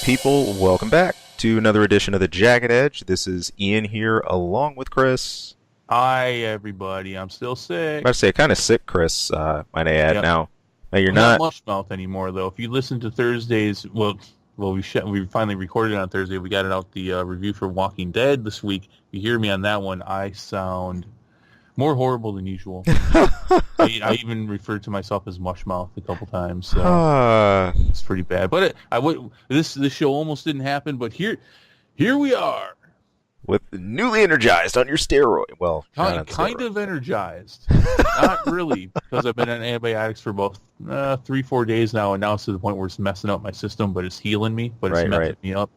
people? Welcome back to another edition of the Jagged Edge. This is Ian here, along with Chris. Hi, everybody. I'm still I'm sick. about to say, kind of sick, Chris, might I add. Yep. Now you're I'm not. not mush mouth anymore, though. If you listen to Thursdays, we finally recorded on Thursday. We got it out the review for Walking Dead this week. If you hear me on that one, I sound more horrible than usual. I even referred to myself as mush mouth a couple times, so it's pretty bad. But this show almost didn't happen, but here we are. With newly energized on your steroid. Well, kind of energized. Not really, because I've been on antibiotics for about 3-4 days now, and now it's to the point where it's messing up my system, but it's healing me, but it's messing me up.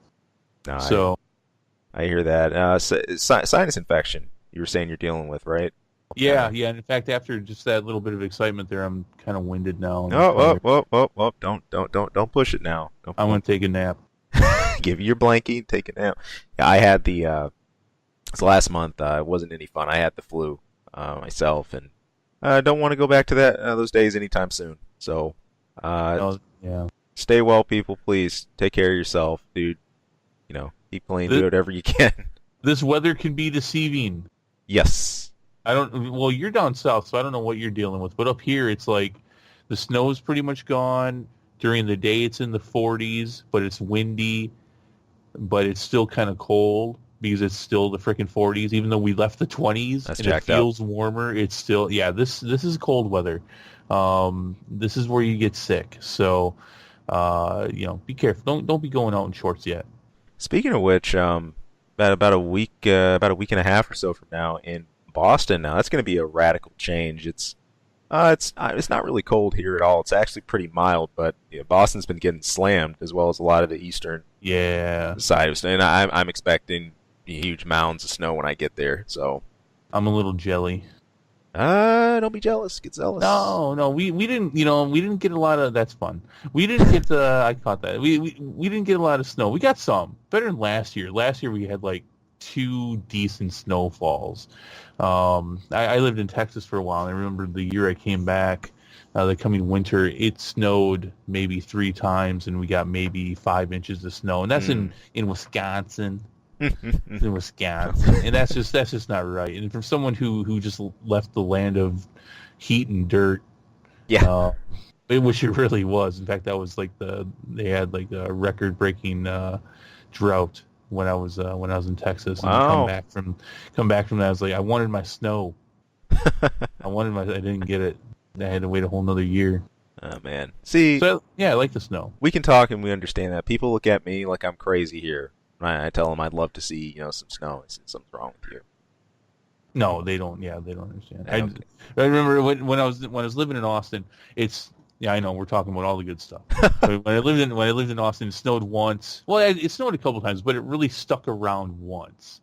No, so I hear that. Sinus infection, you were saying you're dealing with, right? Yeah. And in fact, after just that little bit of excitement there, I'm kind of winded now. Oh, don't push it now. I'm going to take a nap. Give you your blankie, take a nap. Yeah, I had last month. It wasn't any fun. I had the flu myself, and I don't want to go back to those days anytime soon. So, stay well, people. Please take care of yourself, dude. Keep playing, do whatever you can. This weather can be deceiving. Yes. Well, you're down south, so I don't know what you're dealing with. But up here, it's like the snow's pretty much gone. During the day, it's in the 40s, but it's windy, but it's still kind of cold because it's still the freaking 40s. Even though we left the 20s That's and it feels warmer, it's still, this is cold weather. This is where you get sick. So, be careful. Don't be going out in shorts yet. Speaking of which, about a week and a half or so from now in Boston, now that's going to be a radical change. It's not really cold here at all. It's actually pretty mild, but Boston's been getting slammed as well as a lot of the eastern side of snow. And I'm expecting huge mounds of snow when I get there. So I'm a little jelly. Don't be jealous. Get zealous. No, we didn't. We didn't get a lot of. That's fun. We didn't get I caught that. We didn't get a lot of snow. We got some better than last year. Last year we had like 2 decent snowfalls. I lived in Texas for a while, and I remember the year I came back, the coming winter, it snowed maybe 3 times, and we got maybe 5 inches of snow, and that's in Wisconsin. It's in Wisconsin, and that's just not right. And from someone who just left the land of heat and dirt, which it really was. In fact, that was like they had like a record-breaking drought when I was in Texas. And wow. come back from that, I was like, I wanted my snow. I didn't get it. I had to wait a whole another year. Oh man. See, so I like the snow. We can talk and we understand that. People look at me like I'm crazy here. I tell them I'd love to see, some snow. I say something's wrong with you. No, they don't. Yeah, they don't understand. Okay. I remember when I was living in Austin. I know we're talking about all the good stuff. when I lived in Austin, it snowed once. Well, it snowed a couple times, but it really stuck around once.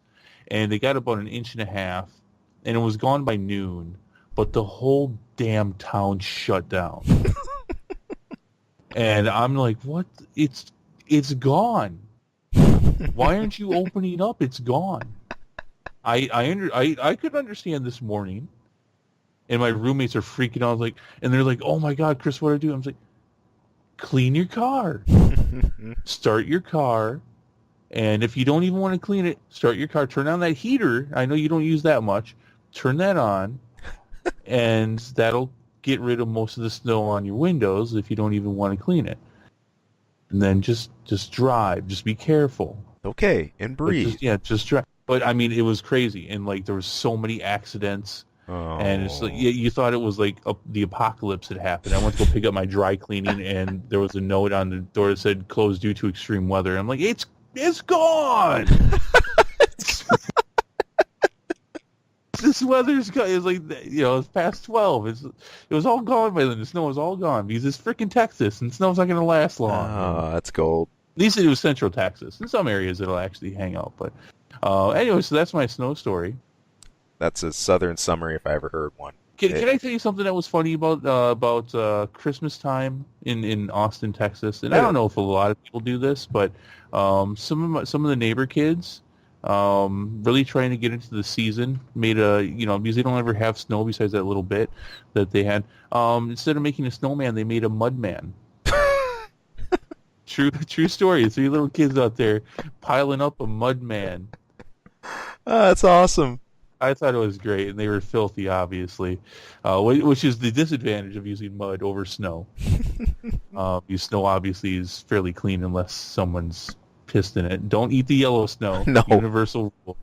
And they got about 1.5 inches, and it was gone by noon. But the whole damn town shut down. And I'm like, what? It's gone. Why aren't you opening up? It's gone. I could understand this morning. And my roommates are freaking out, and they're like, "Oh my God, Chris, what do I do?" I'm like, "Clean your car, start your car, and if you don't even want to clean it, start your car. Turn on that heater. I know you don't use that much. Turn that on, and that'll get rid of most of the snow on your windows if you don't even want to clean it. And then just drive. Just be careful. Okay, and breathe. Just drive." But I mean, it was crazy, and there was so many accidents. Oh. And it's like you thought it was like the apocalypse had happened. I went to go pick up my dry cleaning, and there was a note on the door that said "closed due to extreme weather." I'm like, it's gone. This weather's gone. It's like it's past 12. It was all gone by then. The snow was all gone because it's freaking Texas, and snow's not going to last long. Oh, that's gold. At least it was Central Texas. In some areas, it'll actually hang out. But anyway, so that's my snow story. That's a southern summary if I ever heard one. Can I tell you something that was funny about Christmas time in Austin, Texas? And I don't know if a lot of people do this, but some of the neighbor kids really trying to get into the season made because they don't ever have snow besides that little bit that they had. Instead of making a snowman, they made a mud man. true story. 3 little kids out there piling up a mud man. That's awesome. I thought it was great, and they were filthy, obviously, which is the disadvantage of using mud over snow. Because snow obviously is fairly clean unless someone's pissed in it. Don't eat the yellow snow. No. Universal rule.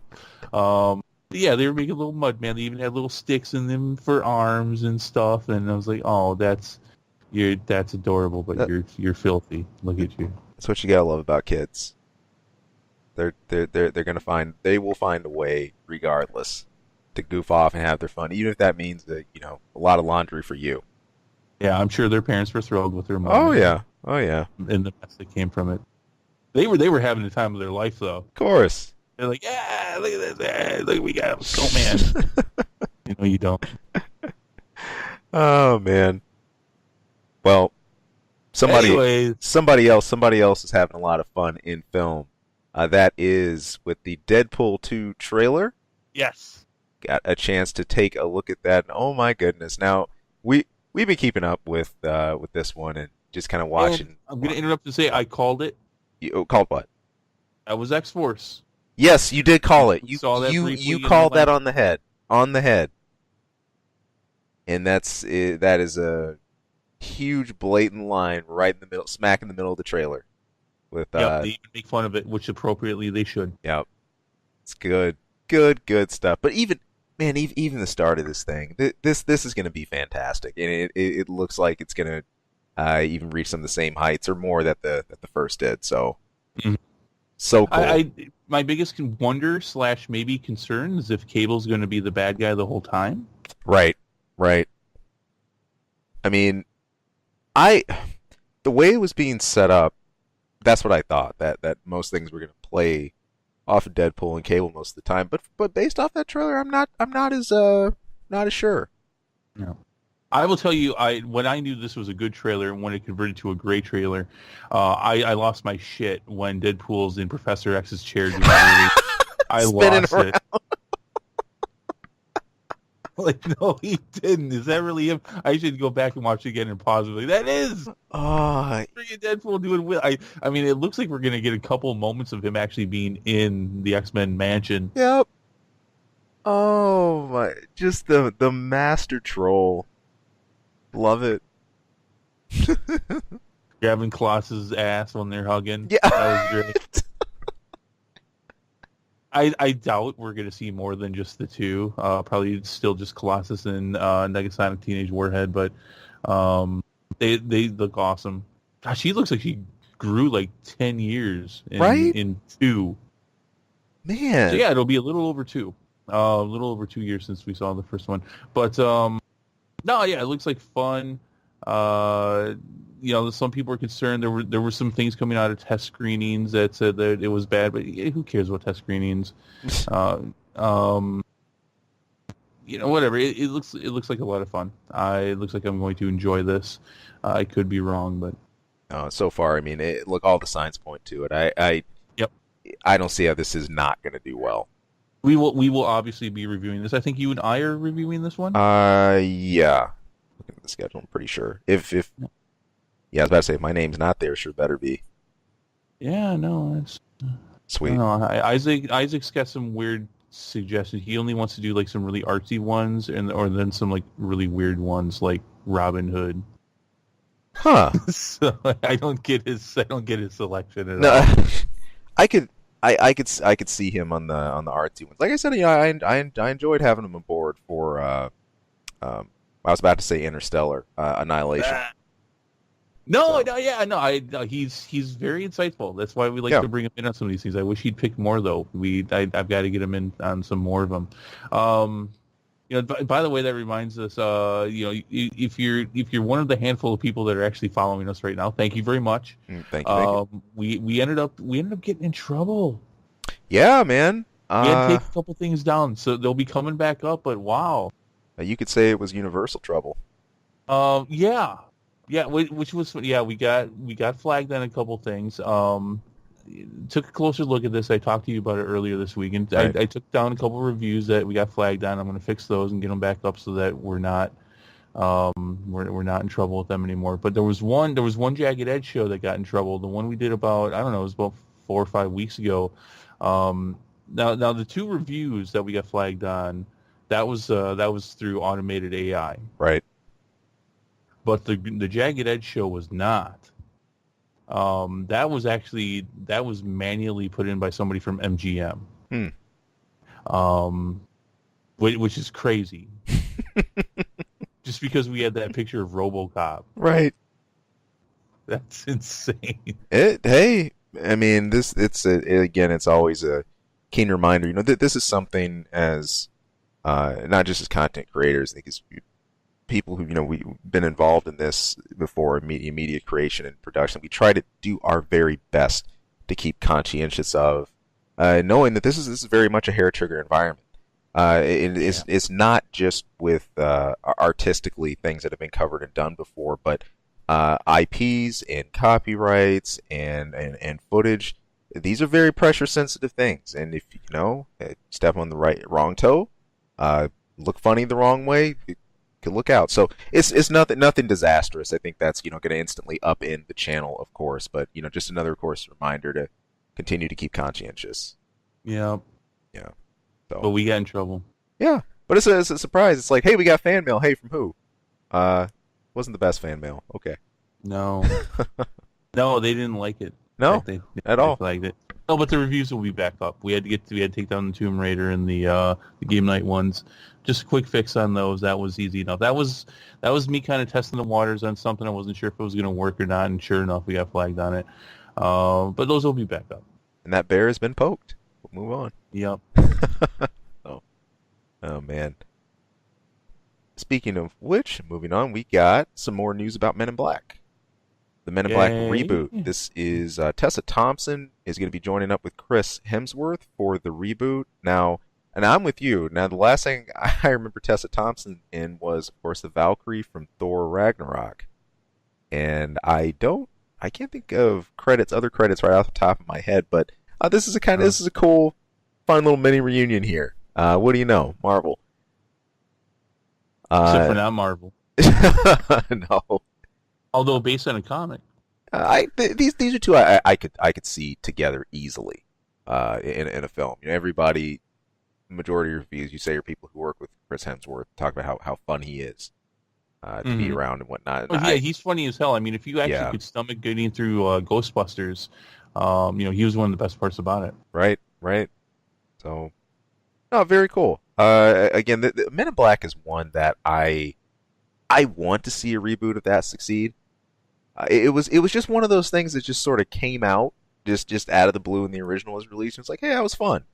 Yeah, they were making little mud man. They even had little sticks in them for arms and stuff. And I was like, oh, that's adorable, but you're filthy. Look at you. That's what you gotta love about kids. They will find a way regardless to goof off and have their fun, even if that means that, a lot of laundry for you. Yeah, I'm sure their parents were thrilled with their mom. Oh yeah. And the mess that came from it. They were having the time of their life though. Of course. They're like, yeah, look at this, look, we got a go man. You don't. Oh man. Well, Anyways. somebody else is having a lot of fun in film. That is with the Deadpool 2 trailer. Yes. Got a chance to take a look at that, and oh my goodness! Now we've been keeping up with this one and just kind of watching. And I'm going to interrupt to say I called it. You called what? That was X-Force. Yes, you did call it. You saw that you called that on the head. On the head. And that is a huge blatant line right in the middle, smack in the middle of the trailer. With they even make fun of it, which appropriately they should. Yep. It's good stuff. But even the start of this thing, this is going to be fantastic, and it looks like it's going to even reach some of the same heights or more that the first did. So, so cool. My biggest wonder / maybe concern is if Cable's going to be the bad guy the whole time. Right. I mean, the way it was being set up, that's what I thought, that most things were going to play off of Deadpool and Cable most of the time. But based off that trailer, I'm not as sure. No. I will tell you, when I knew this was a good trailer and when it converted to a great trailer, I lost my shit when Deadpool's in Professor X's chair doing the I lost it. Like, no, he didn't. Is that really him? I should go back and watch it again and pause it. Like, that is freaking Deadpool doing. I mean, it looks like we're gonna get a couple moments of him actually being in the X-Men mansion. Yep. Oh my! Just the master troll. Love it. Grabbing Colossus' ass when they're hugging. Yeah, that was great. I doubt we're going to see more than just the two. Probably still just Colossus and Negasonic Teenage Warhead, but they look awesome. Gosh, she looks like she grew like 10 years in 2. Man. So yeah, it'll be a little over 2. A little over 2 years since we saw the first one. But no, yeah, it looks like fun. Some people are concerned. There were some things coming out of test screenings that said that it was bad, but who cares about test screenings? Whatever. It looks like a lot of fun. It looks like I'm going to enjoy this. I could be wrong, but so far, I mean, all the signs point to it. I don't see how this is not going to do well. We will obviously be reviewing this. I think you and I are reviewing this one. Yeah. Looking at the schedule, I'm pretty sure. Yeah, I was about to say, if my name's not there, sure better be. Yeah, no, that's sweet. Isaac's got some weird suggestions. He only wants to do like some really artsy ones, or then some like really weird ones, like Robin Hood. Huh? So I don't get his selection at all. I could see him on the artsy ones. Like I said, I enjoyed having him aboard for. I was about to say Interstellar, Annihilation. He's very insightful. That's why we like to bring him in on some of these things. I wish he'd pick more though. I've got to get him in on some more of them. By the way, that reminds us. If you're one of the handful of people that are actually following us right now, thank you very much. Thank you. We ended up getting in trouble. Yeah, man. We had to take a couple things down, so they'll be coming back up. But wow, you could say it was universal trouble. Yeah, which was we got flagged on a couple things. Took a closer look at this. I talked to you about it earlier this week, and I took down a couple reviews that we got flagged on. I'm going to fix those and get them back up so that we're not We're not in trouble with them anymore. But there was one Jagged Edge show that got in trouble. The one we did about, I don't know, it was about 4 or 5 weeks ago. Now the two reviews that we got flagged on, that was through automated AI. Right. But the Jagged Edge show was not. That was manually put in by somebody from MGM. Hmm. Which is crazy. Just because we had that picture of RoboCop. Right. That's insane. Hey, I mean, again, it's always a keen reminder. This is something as not just as content creators, I think as people who we've been involved in this before, in media creation and production. We try to do our very best to keep conscientious of knowing that this is very much a hair trigger environment. It's not just with artistically things that have been covered and done before, but IPs and copyrights and footage. These are very pressure sensitive things, and if step on the wrong toe, look funny the wrong way, you could look out. So it's nothing disastrous. I think that's going to instantly upend the channel, of course, but just another, of course, reminder to continue to keep conscientious. Yeah. Yeah. So. But we got in trouble. Yeah, but it's a surprise. It's like, hey, we got fan mail. Hey, from who? Wasn't the best fan mail. Okay. No. No, they didn't like it. No, at all. They flagged it. No, but the reviews will be back up. We had to take down the Tomb Raider and the Game Night ones. Just a quick fix on those. That was easy enough. That was me kind of testing the waters on something. I wasn't sure if it was going to work or not, and sure enough, we got flagged on it. But those will be back up. And that bear has been poked. We'll move on. Yep. Oh man. Speaking of which, moving on, we got some more news about Men in Black. The Men in Black reboot. This is Tessa Thompson is going to be joining up with Chris Hemsworth for the reboot. Now, and I'm with you. Now, the last thing I remember Tessa Thompson in was, of course, the Valkyrie from Thor Ragnarok. And I can't think of other credits right off the top of my head, but this is a cool, fun little mini reunion here. What do you know? Marvel. Except for not Marvel. No. Although based on a comic. These are two I could see together easily in a film. Everybody, majority of reviews you say are people who work with Chris Hemsworth, talk about how fun he is to be around and whatnot. Oh, yeah, he's funny as hell. I mean, if you actually could stomach getting through Ghostbusters, he was one of the best parts about it. Right. So, no, very cool. Again, the Men in Black is one that I want to see a reboot of that succeed. It was just one of those things that just sort of came out just out of the blue when the original was released. It's like, hey, that was fun.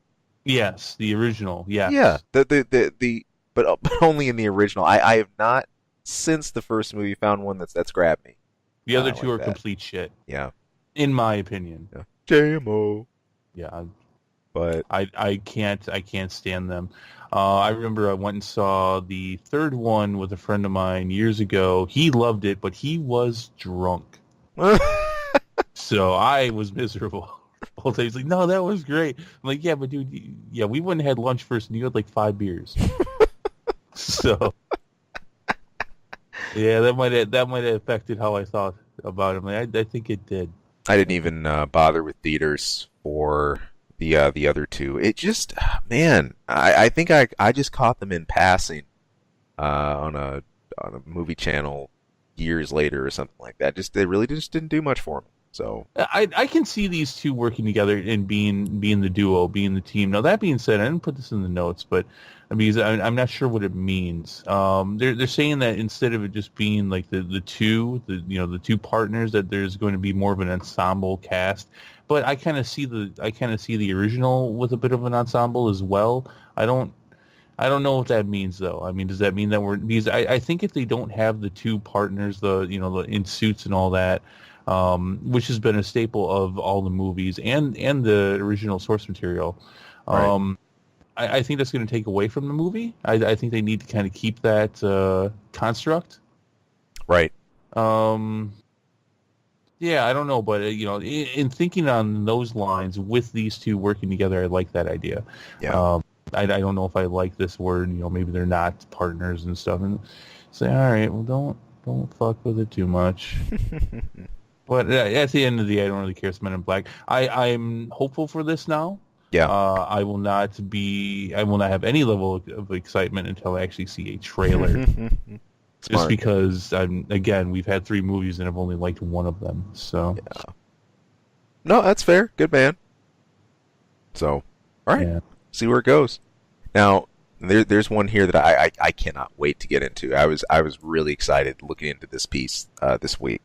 Yes, the original. Yes. Yeah. But only in the original. I have not since the first movie found one that's grabbed me. The other two are complete shit. Yeah. In my opinion. Yeah. JMO. Yeah. But I can't stand them. I remember I went and saw the third one with a friend of mine years ago. He loved it, but he was drunk. So I was miserable. All day. He's like, no, that was great. I'm like, yeah, but dude, we went and had lunch first, and you had like 5 beers. So, yeah, that might have affected how I thought about him. I think it did. I didn't even bother with theaters for the other two. It just, man, I think I just caught them in passing on a movie channel years later or something like that. They really just didn't do much for me. So I can see these two working together and being the duo, being the team. Now that being said, I didn't put this in the notes, but because I'm not sure what it means. They're saying that instead of it just being like the two partners, that there's going to be more of an ensemble cast. But I kind of see the original with a bit of an ensemble as well. I don't know what that means though. I mean, does that mean that because I think if they don't have the two partners, the in suits and all that, which has been a staple of all the movies and the original source material, right. I think that's going to take away from the movie. I think they need to kind of keep that construct. Right. Yeah, I don't know, but in thinking on those lines with these two working together, I like that idea. Yeah. I don't know if I like this word. Maybe they're not partners and stuff. And Say, all right, well, don't fuck with it too much. But at the end of the day, I don't really care. It's Men in Black. I'm hopeful for this now. Yeah. I will not have any level of excitement until I actually see a trailer. Just Smart. because again, we've had 3 movies and I've only liked one of them. So Yeah. No, that's fair. Good man. So, all right. yeah, See where it goes. Now, there's one here that I cannot wait to get into. I was really excited looking into this piece this week.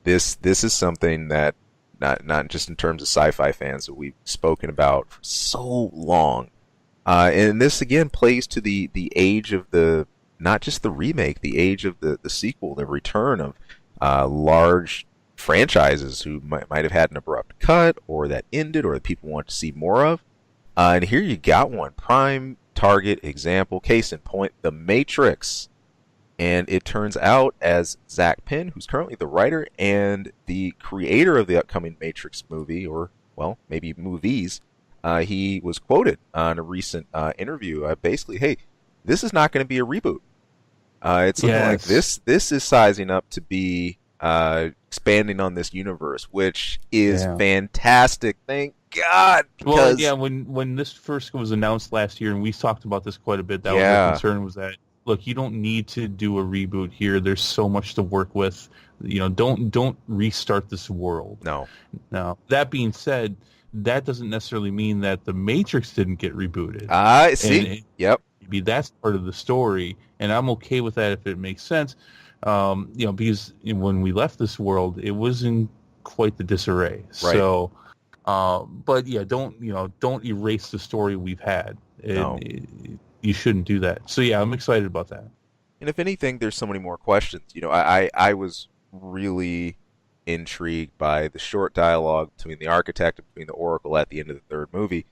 This is something that not just in terms of sci-fi fans that we've spoken about for so long. And this again plays to the age of the not just the remake, the age of the sequel, the return of large franchises who might have had an abrupt cut or that ended or that people want to see more of. And here you got one prime target example, case in point, The Matrix. And it turns out, as Zach Penn, who's currently the writer and the creator of the upcoming Matrix movie, or, well, maybe movies, he was quoted in a recent interview. Basically, hey, this is not going to be a reboot. It's looking like yes. this is sizing up to be expanding on this universe, which is Yeah. fantastic. Thank God, Well, because yeah, when this first was announced last year, and we talked about this quite a bit, that was our yeah, concern was that look, you don't need to do a reboot here. There's so much to work with. Don't restart this world. no, Now, that being said, that doesn't necessarily mean that the Matrix didn't get rebooted, I and see. Yep, maybe that's part of the story, and I'm okay with that if it makes sense. Because when we left this world, it was in quite the disarray. right. So, but yeah, don't erase the story we've had. No. You shouldn't do that. So yeah, I'm excited about that. And if anything, there's so many more questions. I was really intrigued by the short dialogue between the architect and between the Oracle at the end of the third movie.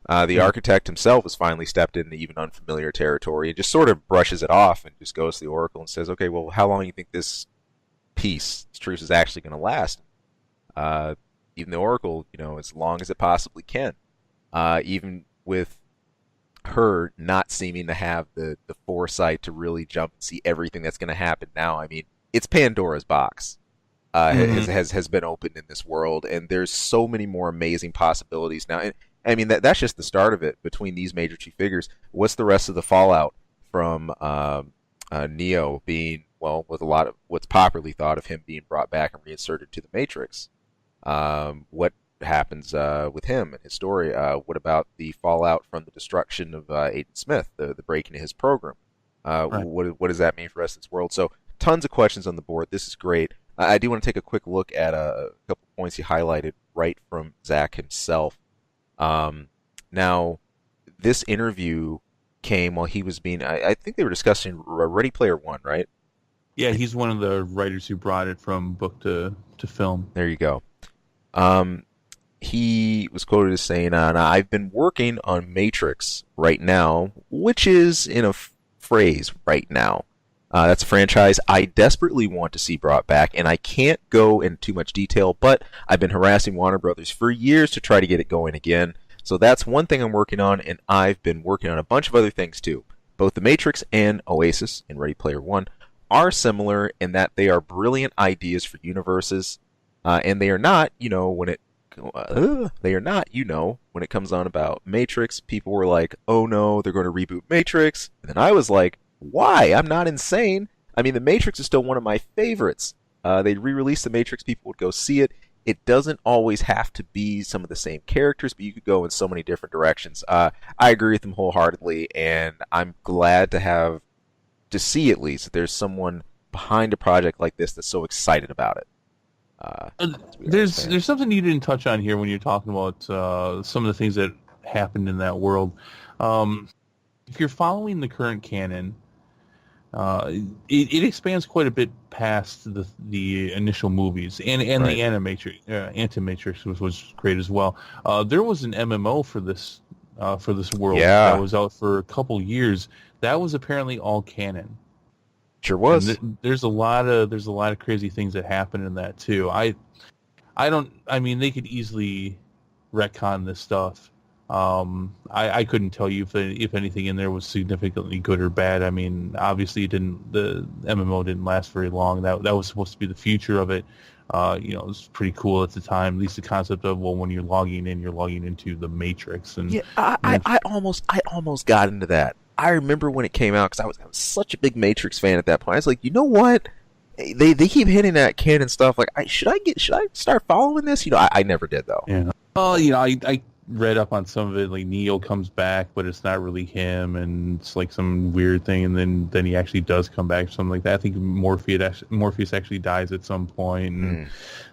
The Right. architect himself has finally stepped into even unfamiliar territory and just sort of brushes it off and just goes to the Oracle and says, "Okay, well, how long do you think this truce is actually going to last?" Uh, Even the Oracle, as long as it possibly can. Even with her not seeming to have the foresight to really jump and see everything that's going to happen now. I mean, it's Pandora's box Hmm. has been opened in this world, and there's so many more amazing possibilities now. And I mean, that's just the start of it. Between these major two figures, what's the rest of the fallout from Neo being, well, with a lot of what's popularly thought of him being brought back and reinserted to the Matrix? What happens with him and his story? What about the fallout from the destruction of Aiden Smith, the breaking of his program? Right. What does that mean for us in this world? So tons of questions on the board. This is great. I do want to take a quick look at a couple points he highlighted right from Zach himself. Now, this interview came while he was being. I think they were discussing Ready Player One, right? Yeah, he's one of the writers who brought it from book to film. There you go. Um, he was quoted as saying, "I've been working on Matrix right now, which is in a phrase right now. That's a franchise I desperately want to see brought back, and I can't go into too much detail, but I've been harassing Warner Brothers for years to try to get it going again. So that's one thing I'm working on, and I've been working on a bunch of other things too. Both The Matrix and Oasis in Ready Player One are similar in that they are brilliant ideas for universes, and they are not, when it comes on about Matrix, people were like, oh no, they're going to reboot Matrix. And then I was like, why? I'm not insane. I mean, The Matrix is still one of my favorites. They re-released The Matrix, people would go see it. It doesn't always have to be some of the same characters, but you could go in so many different directions. I agree with them wholeheartedly, and I'm glad to see at least that there's someone behind a project like this that's so excited about it. As we are as There's fans. something you didn't touch on here when you're talking about some of the things that happened in that world. Um, if you're following the current canon, it expands quite a bit past the initial movies, and Right. the Animatrix was great as well. There was an MMO for this world that Yeah, was out for a couple years. That was apparently all canon. sure And was. there's a lot of crazy things that happen in that too. I mean they could easily retcon this stuff, I couldn't tell you if anything in there was significantly good or bad. I mean, obviously, the MMO didn't last very long. That was supposed to be the future of it. It was pretty cool at the time. At least the concept of, well, when you're logging in, you're logging into the Matrix, and Yeah, I, and I, then I almost got into that. I remember when it came out because I was such a big Matrix fan at that point. I was like, you know what? They keep hitting that canon stuff. Like, should I start following this? I never did though. yeah. I read up on some of it. Like Neo comes back, but it's not really him, and it's like some weird thing. And then he actually does come back, or something like that. I think Morpheus actually dies at some point. And,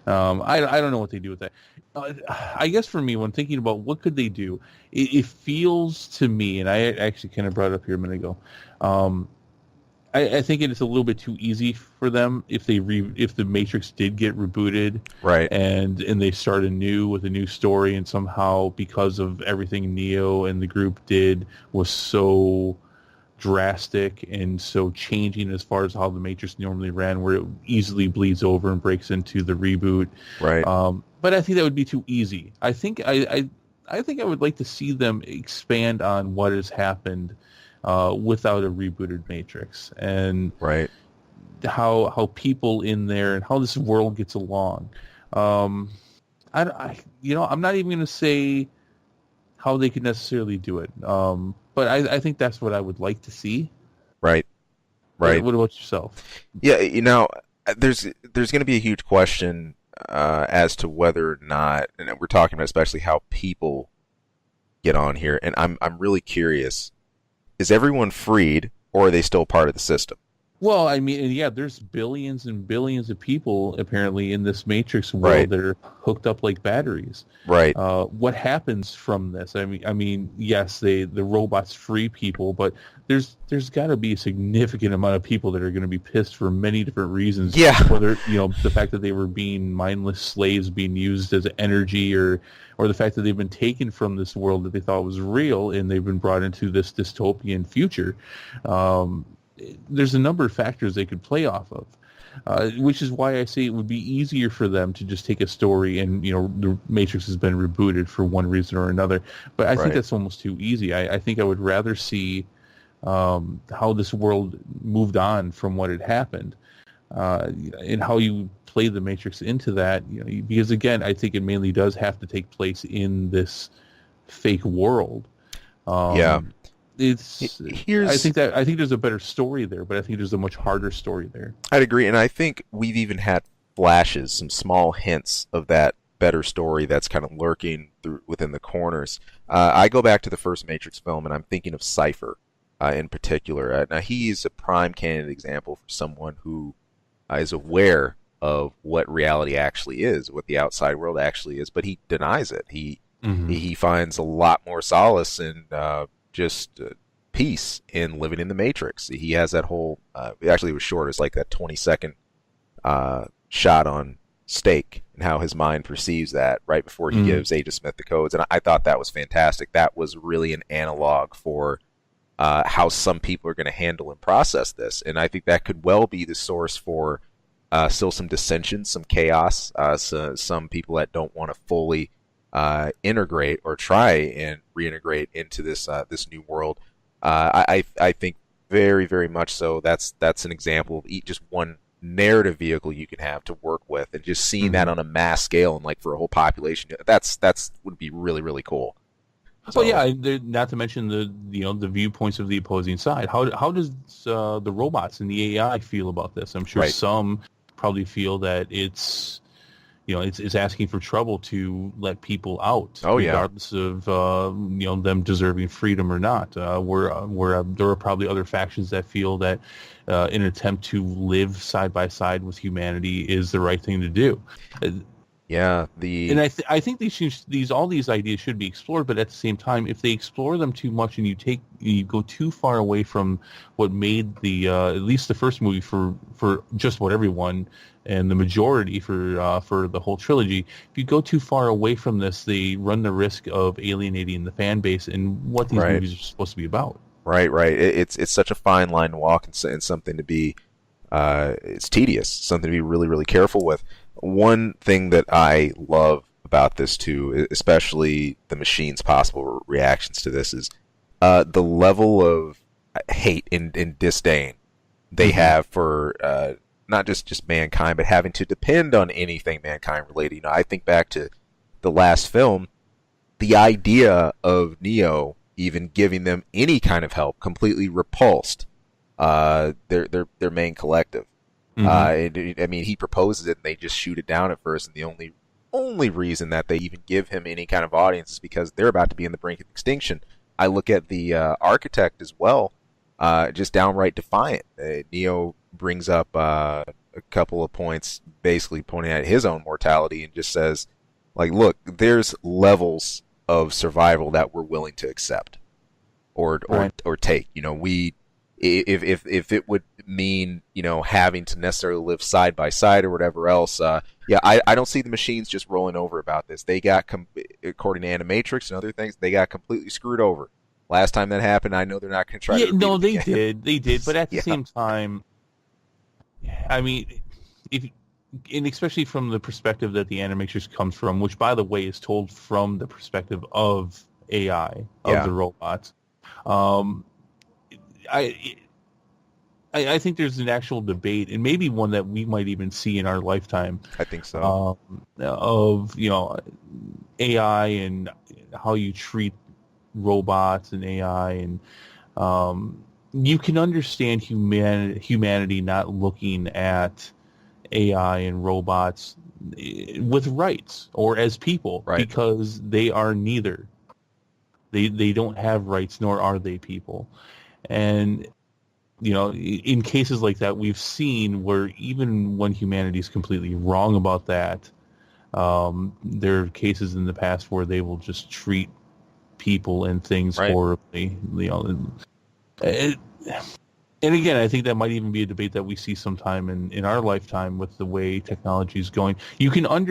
I don't know what they do with that. I guess for me, when thinking about what could they do, it feels to me, and I actually kind of brought it up here a minute ago. I think it is a little bit too easy for them if the Matrix did get rebooted, Right. and they start anew with a new story, and somehow because of everything Neo and the group did was so drastic and so changing as far as how the Matrix normally ran, where it easily bleeds over and breaks into the reboot. Right. But I think that would be too easy. I think I think I would like to see them expand on what has happened without a rebooted Matrix, and Right. how people in there and how this world gets along. I'm not even going to say how they could necessarily do it, but I think that's what I would like to see. Right. Right. What about yourself? Yeah. There's going to be a huge question as to whether or not, and we're talking about especially how people get on here, and I'm really curious. Is everyone freed, or are they still part of the system? Well, I mean, and yeah, there's billions and billions of people apparently in this Matrix world Right. that are hooked up like batteries. Right. What happens from this? I mean, yes, the robots free people, but there's got to be a significant amount of people that are going to be pissed for many different reasons. Yeah. Whether the fact that they were being mindless slaves, being used as energy, or the fact that they've been taken from this world that they thought was real and they've been brought into this dystopian future. There's a number of factors they could play off of, which is why I say it would be easier for them to just take a story and, the Matrix has been rebooted for one reason or another. But I think Right. that's almost too easy. I think I would rather see how this world moved on from what had happened, and how you play the Matrix into that. Because again, I think it mainly does have to take place in this fake world. Yeah. It's Here's I think there's a better story there, but I think there's a much harder story there. I'd agree, and I think we've even had flashes, some small hints of that better story that's kind of lurking within the corners. I go back to the first Matrix film, and I'm thinking of Cypher in particular. Now, he's a prime candidate example for someone who is aware of what reality actually is, what the outside world actually is, but he denies it. He finds a lot more solace in just peace in living in the Matrix. He has that whole, actually it was short, it's like that 20-second shot on Steak and how his mind perceives that right before he gives Agent Smith the codes. And I thought that was fantastic. That was really an analog for how some people are going to handle and process this. And I think that could well be the source for still some dissension, some chaos, some people that don't want to fully integrate or try and reintegrate into this new world. I think very, very much so. That's an example of just one narrative vehicle you can have to work with, and just seeing that on a mass scale and like for a whole population. That's would be really, really cool. So yeah, not to mention the viewpoints of the opposing side. How does the robots and the AI feel about this? I'm sure some probably feel that it's asking for trouble to let people out, regardless of them deserving freedom or not. Where there are probably other factions that feel that in an attempt to live side by side with humanity is the right thing to do. Yeah, and I think all these ideas should be explored, but at the same time, if they explore them too much and you go too far away from what made the at least the first movie for just about everyone and the majority for the whole trilogy, if you go too far away from this, they run the risk of alienating the fan base and what these movies are supposed to be about. Right. It's such a fine line to walk, and something to be it's tedious, something to be really, really careful with. One thing that I love about this too, especially the machine's possible reactions to this, is the level of hate and disdain they Mm-hmm. have for not just mankind, but having to depend on anything mankind related. I think back to the last film, the idea of Neo even giving them any kind of help completely repulsed their main collective. Mm-hmm. I mean, he proposes it and they just shoot it down at first, and the only reason that they even give him any kind of audience is because they're about to be in the brink of extinction. I look at the architect as well, just downright defiant. Neo brings up a couple of points, basically pointing at his own mortality, and just says, like, look, there's levels of survival that we're willing to accept Right. or take. We if it would mean having to necessarily live side by side or whatever else. Yeah, I don't see the machines just rolling over about this. They got according to Animatrix and other things, they got completely screwed over. Last time that happened, I know they're not going to try to Yeah, repeat no, it they again. did. They did. But at the Yeah, same time, I mean, if and especially from the perspective that the Animatrix comes from, which by the way is told from the perspective of AI, of yeah, the robots. Um, I I think there's an actual debate, and maybe one that we might even see in our lifetime, I think so. um, of AI and how you treat robots and AI, and um, you can understand humanity not looking at AI and robots with rights or as people Right. because they are neither. They don't have rights, nor are they people. And in cases like that, we've seen where even when humanity is completely wrong about that, there are cases in the past where they will just treat people and things Right. horribly. It, and again, I think that might even be a debate that we see sometime in our lifetime with the way technology is going. For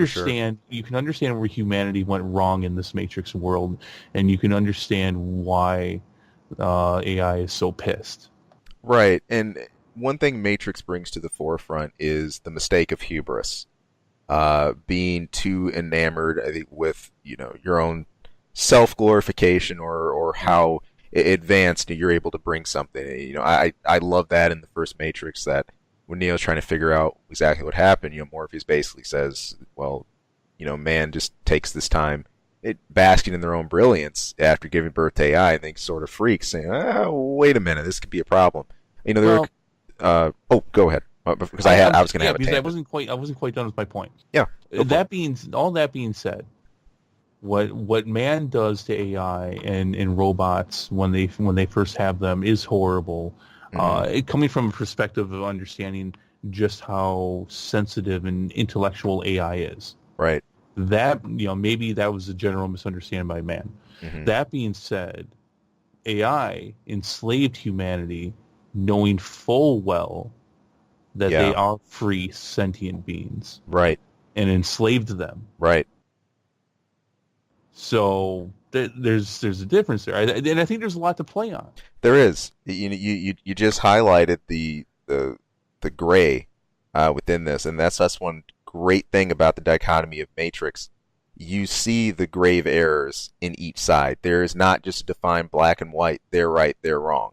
sure. You can understand where humanity went wrong in this Matrix world, and you can understand why AI is so pissed. Right. And one thing Matrix brings to the forefront is the mistake of hubris. Being too enamored, I think, with your own self glorification or how advanced you're able to bring something. I love that in the first Matrix, that when Neo's trying to figure out exactly what happened, Morpheus basically says, well, man just takes this time basking in their own brilliance after giving birth to AI, and they sort of freaks, saying, wait a minute, this could be a problem. There. Well, Oh, go ahead, because I was going to yeah, have a because tangent. I wasn't quite done with my point. Yeah, go for it. All that being said, what man does to AI and robots when they first have them is horrible. Hmm. Coming from a perspective of understanding just how sensitive and intellectual AI is. Right. That maybe that was a general misunderstanding by man. Hmm. That being said, AI enslaved humanity, knowing full well that they Yeah. are free sentient beings, Right. and enslaved them. Right. So there's a difference there, and I think there's a lot to play on. There is. You just highlighted the gray within this, and that's one great thing about the dichotomy of Matrix. You see the grave errors in each side. There is not just a defined black and white. They're right. They're wrong.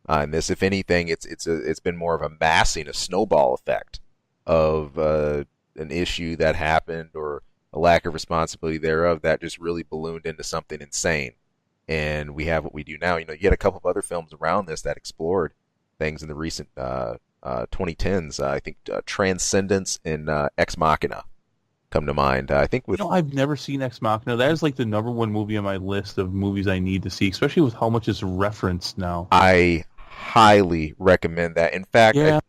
And this, if anything, it's been more of a massing, a snowball effect of an issue that happened or a lack of responsibility thereof that just really ballooned into something insane. And we have what we do now. You had a couple of other films around this that explored things in the recent 2010s. I think Transcendence and Ex Machina come to mind. I think with I've never seen Ex Machina. That is like the number one movie on my list of movies I need to see, especially with how much is referenced now. I highly recommend that. In fact, Yeah.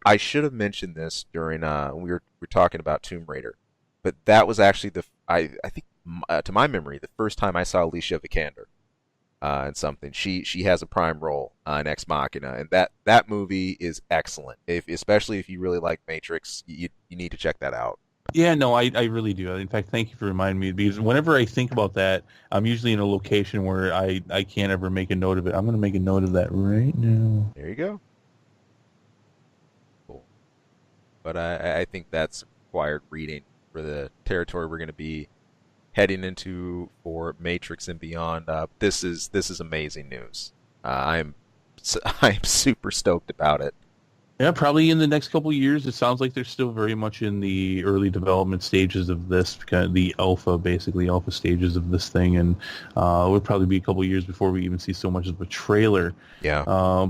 I should have mentioned this during we were talking about Tomb Raider, but that was actually I think to my memory the first time I saw Alicia Vikander in something. She has a prime role in Ex Machina, and that movie is excellent. Especially if you really like Matrix, you need to check that out. Yeah, no, I really do. In fact, thank you for reminding me, because whenever I think about that, I'm usually in a location where I can't ever make a note of it. I'm going to make a note of that right now. There you go. Cool. But I think that's required reading for the territory we're going to be heading into for Matrix and beyond. This is amazing news. I'm super stoked about it. Yeah, probably in the next couple of years. It sounds like they're still very much in the early development stages of this, kind of the alpha stages of this thing, and it would probably be a couple of years before we even see so much of a trailer. Yeah.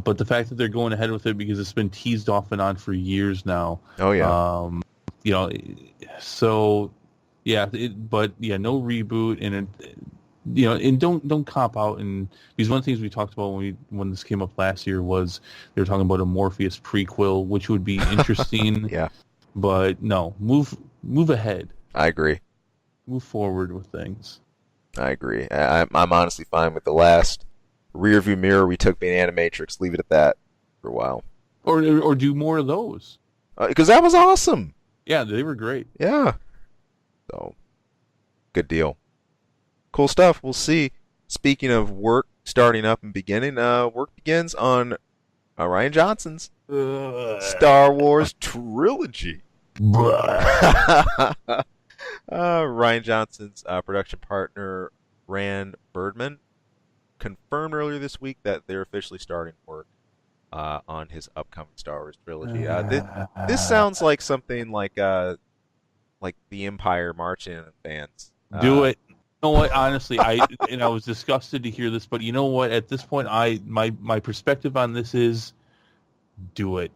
But the fact that they're going ahead with it because it's been teased off and on for years now. Oh yeah. You know, so yeah, but yeah, no reboot, and it, you know, and don't cop out. And because one of the things we talked about when this came up last year was they were talking about a Morpheus prequel, which would be interesting. Yeah. But no, move ahead, I agree. move forward with things. I agree. I'm honestly fine with the last rear view mirror we took being Animatrix. Leave it at that for a while. Or do more of those. Because that was awesome. Yeah, they were great. Yeah. So, good deal. Cool stuff. We'll see. Speaking of work starting up and beginning, work begins on Rian Johnson's Star Wars trilogy. Rian Johnson's production partner, Rand Birdman, confirmed earlier this week that they're officially starting work on his upcoming Star Wars trilogy. This sounds like something like the Empire marching in fans. Do it. You know what? Honestly, I was disgusted to hear this, but you know what? At this point, my perspective on this is, do it.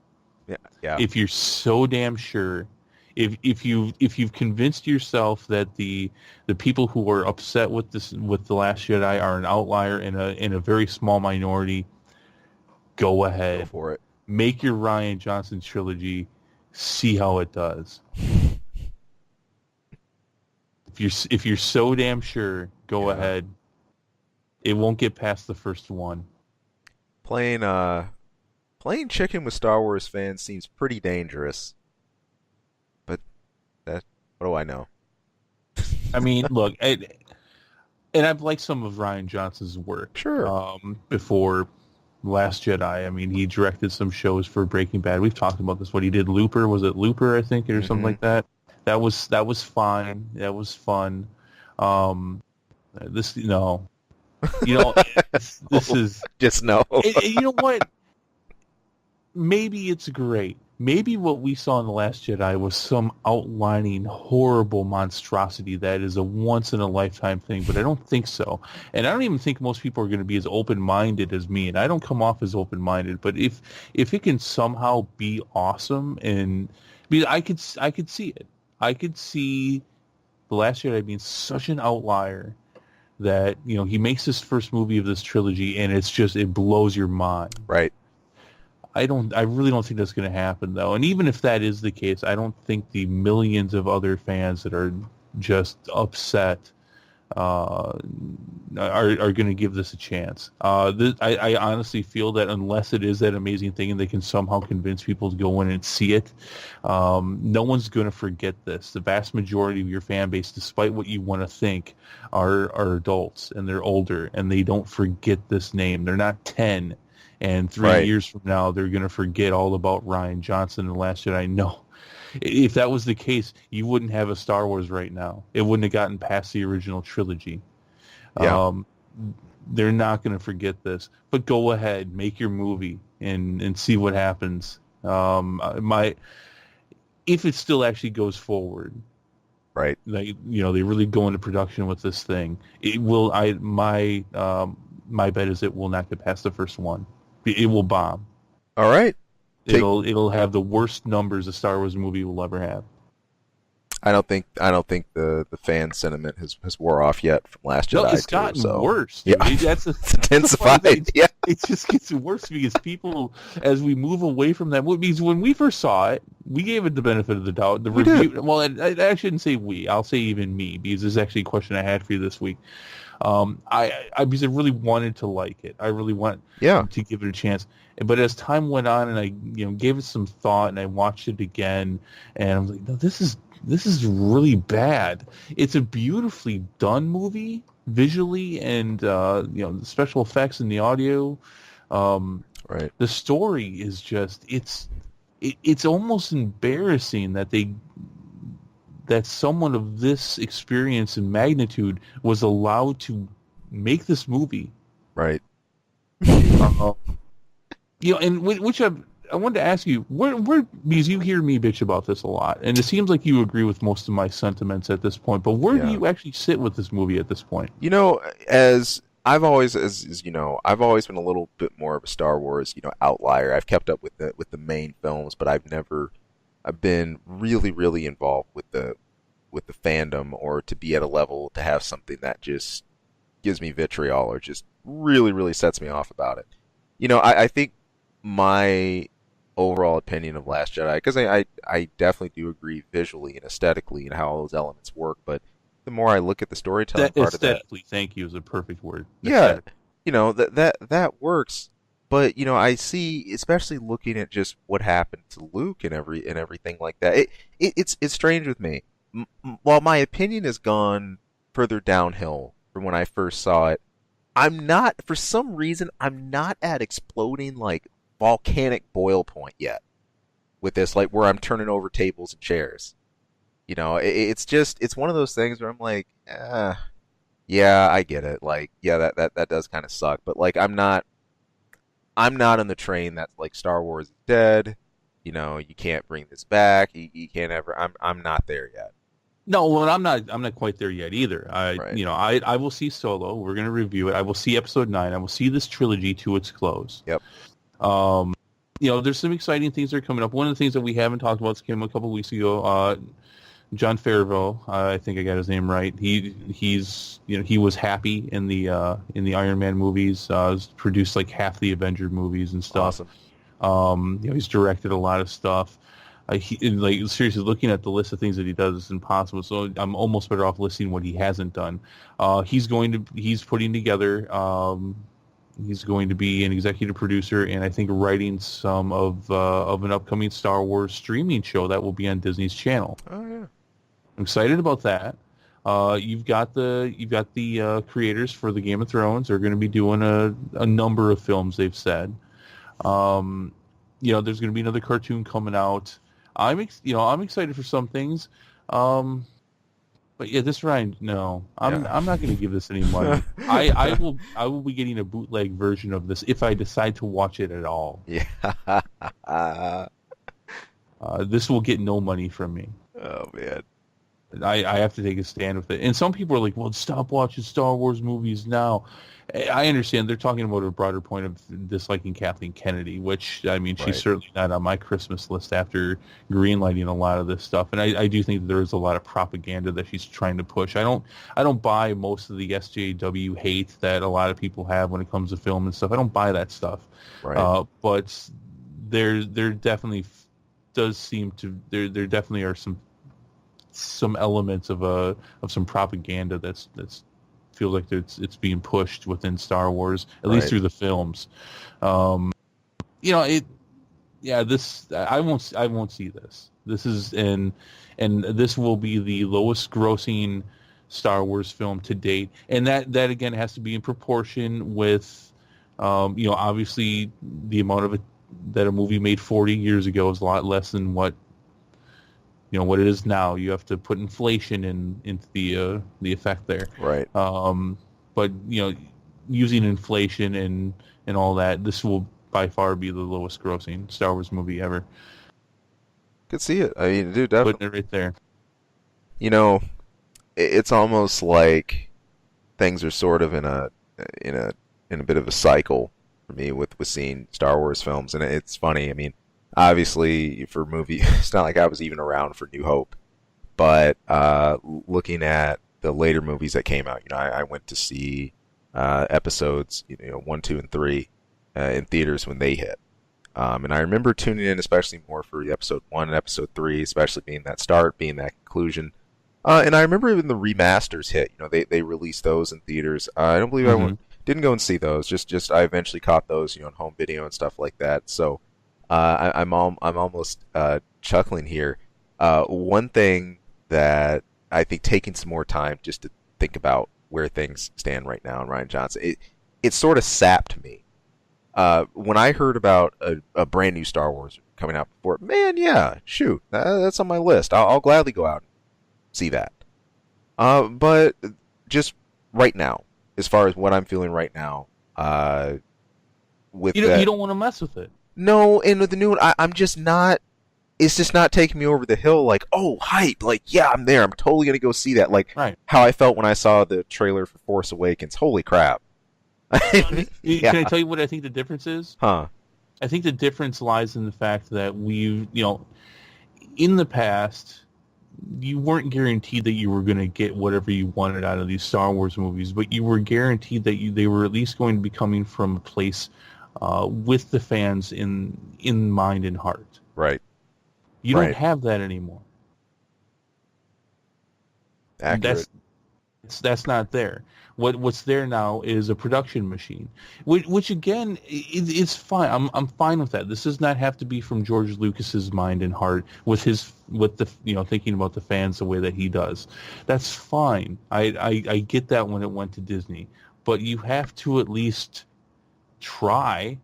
Yeah. If you're so damn sure, if you've convinced yourself that the people who are upset with the Last Jedi are an outlier in a very small minority, go ahead. Go for it. Make your Rian Johnson trilogy. See how it does. If you're so damn sure, go ahead. It won't get past the first one. Playing chicken with Star Wars fans seems pretty dangerous. But what do I know? I mean, look, and I've liked some of Rian Johnson's work. Sure. Before Last Jedi, I mean, he directed some shows for Breaking Bad. We've talked about this. What he did, Looper, was it Looper? I think, or something like that. That was fine. That was fun. This this is just no. You know what? Maybe it's great. Maybe what we saw in The Last Jedi was some outlining horrible monstrosity that is a once-in-a-lifetime thing, but I don't think so. And I don't even think most people are going to be as open-minded as me, and I don't come off as open-minded, but if it can somehow be awesome, and because I could see it. I could see The Last Jedi being such an outlier that, you know, he makes his first movie of this trilogy, and it blows your mind. Right. I really don't think that's going to happen, though. And even if that is the case, I don't think the millions of other fans that are just upset are going to give this a chance. I honestly feel that unless it is that amazing thing and they can somehow convince people to go in and see it, no one's going to forget this. The vast majority of your fan base, despite what you want to think, are adults, and they're older, and they don't forget this name. They're not 10. And 3 years from now, they're going to forget all about Rian Johnson and The Last Jedi. No. If that was the case, you wouldn't have a Star Wars right now. It wouldn't have gotten past the original trilogy. Yeah. They're not going to forget this. But go ahead, make your movie and see what happens. If it still actually goes forward, right? Like, you know, they really go into production with this thing. It will. My bet is it will not get past the first one. It will bomb. All right. It'll have the worst numbers a Star Wars movie will ever have. I don't think the fan sentiment has wore off yet from Last Jedi. No, it's gotten worse. Yeah, it's intensified. Yeah, it just gets worse because people, as we move away from that, because when we first saw it, we gave it the benefit of the doubt. The review. Well, I shouldn't say we. I'll say even me, because this is actually a question I had for you this week. Because I really wanted to like it. I really want to give it a chance. But as time went on, and I gave it some thought, and I watched it again, and I was like, no, this is really bad. It's a beautifully done movie visually, and the special effects and the audio. Right. The story is just it's almost embarrassing that that someone of this experience and magnitude was allowed to make this movie. Right. Uh, and which I wanted to ask you, where because you hear me bitch about this a lot, and it seems like you agree with most of my sentiments at this point. But where do Yeah. you actually sit with this movie at this point? As I've always, I've always been a little bit more of a Star Wars, outlier. I've kept up with the main films, but I've been really, really involved with the fandom, or to be at a level to have something that just gives me vitriol or just really, really sets me off about it. I think my overall opinion of Last Jedi, because I definitely do agree visually and aesthetically and how all those elements work, but the more I look at the storytelling That part of that, aesthetically, thank you, is a perfect word. yeah, Aesthetic. that works. But I see, especially looking at just what happened to Luke and everything like that. It's strange with me. While my opinion has gone further downhill from when I first saw it, I'm not, for some reason, I'm not at exploding like volcanic boil point yet with this, like where I'm turning over tables and chairs. It's one of those things where I'm like, yeah, I get it. Like, yeah, that does kind of suck, but like I'm not on the train that's like Star Wars is dead. You can't bring this back. You can't ever. I'm not there yet. No, well, I'm not quite there yet either. Right. I will see Solo. We're going to review it. I will see Episode 9. I will see this trilogy to its close. Yep. There's some exciting things that are coming up. One of the things that we haven't talked about came a couple weeks ago. John Favreau, I think I got his name right. He was happy in the Iron Man movies. He's produced like half the Avenger movies and stuff. Awesome. He's directed a lot of stuff. Seriously, looking at the list of things that he does is impossible. So I'm almost better off listing what he hasn't done. He's putting together. He's going to be an executive producer and I think writing some of an upcoming Star Wars streaming show that will be on Disney's channel. Oh yeah. I'm excited about that. You've got the creators for the Game of Thrones. They're going to be doing a number of films. They've said. There's going to be another cartoon coming out. I'm excited for some things. But yeah, this Ryan, no, I'm not going to give this any money. I will be getting a bootleg version of this if I decide to watch it at all. Yeah. This will get no money from me. Oh man. I have to take a stand with it. And some people are like, well, stop watching Star Wars movies now. I understand they're talking about a broader point of disliking Kathleen Kennedy, which, I mean, she's Right. certainly not on my Christmas list after greenlighting a lot of this stuff. And I do think that there is a lot of propaganda that she's trying to push. I don't buy most of the SJW hate that a lot of people have when it comes to film and stuff. I don't buy that stuff. Right. But there definitely does seem to there definitely are some elements of some propaganda that's feels like it's being pushed within Star Wars, at least Right. through the films. This I won't see this. This is and this will be the lowest grossing Star Wars film to date, and that again has to be in proportion with obviously the amount of it that a movie made 40 years ago is a lot less than what what it is now. You have to put inflation into the effect there. Right. But using inflation and all that, this will by far be the lowest grossing Star Wars movie ever. Could see it. I mean, dude, definitely. Putting it right there. It's almost like things are sort of in a bit of a cycle for me with seeing Star Wars films, and it's funny. I mean, obviously for movie, it's not like I was even around for New Hope, but looking at the later movies that came out, I went to see episodes 1, 2, and 3 in theaters when they hit. And I remember tuning in especially more for episode 1 and episode 3, especially being that start, being that conclusion. And I remember even the remasters hit. They released those in theaters. I don't believe didn't go and see those. Just I eventually caught those, on home video and stuff like that. So I'm almost chuckling here. One thing that I think taking some more time just to think about where things stand right now in Rian Johnson, it sort of sapped me. When I heard about a brand new Star Wars coming out before, man, yeah, shoot, that's on my list. I'll gladly go out see that. But just right now, as far as what I'm feeling right now, with You that, don't want to mess with it. no, and with the new one, I'm just not. It's just not taking me over the hill. Like, oh, hype! Like, yeah, I'm there. I'm totally gonna go see that. Like, Right. how I felt when I saw the trailer for Force Awakens. Holy crap! Can I Yeah. tell you what I think the difference is? Huh. I think the difference lies in the fact that in the past, you weren't guaranteed that you were going to get whatever you wanted out of these Star Wars movies, but you were guaranteed that they were at least going to be coming from a place with the fans in mind and heart. Right. You don't Right. have that anymore. Accurate. That's not there. What's there now is a production machine, which again, it's fine. I'm fine with that. This does not have to be from George Lucas's mind and heart with the thinking about the fans the way that he does. That's fine. I get that when it went to Disney, but you have to at least try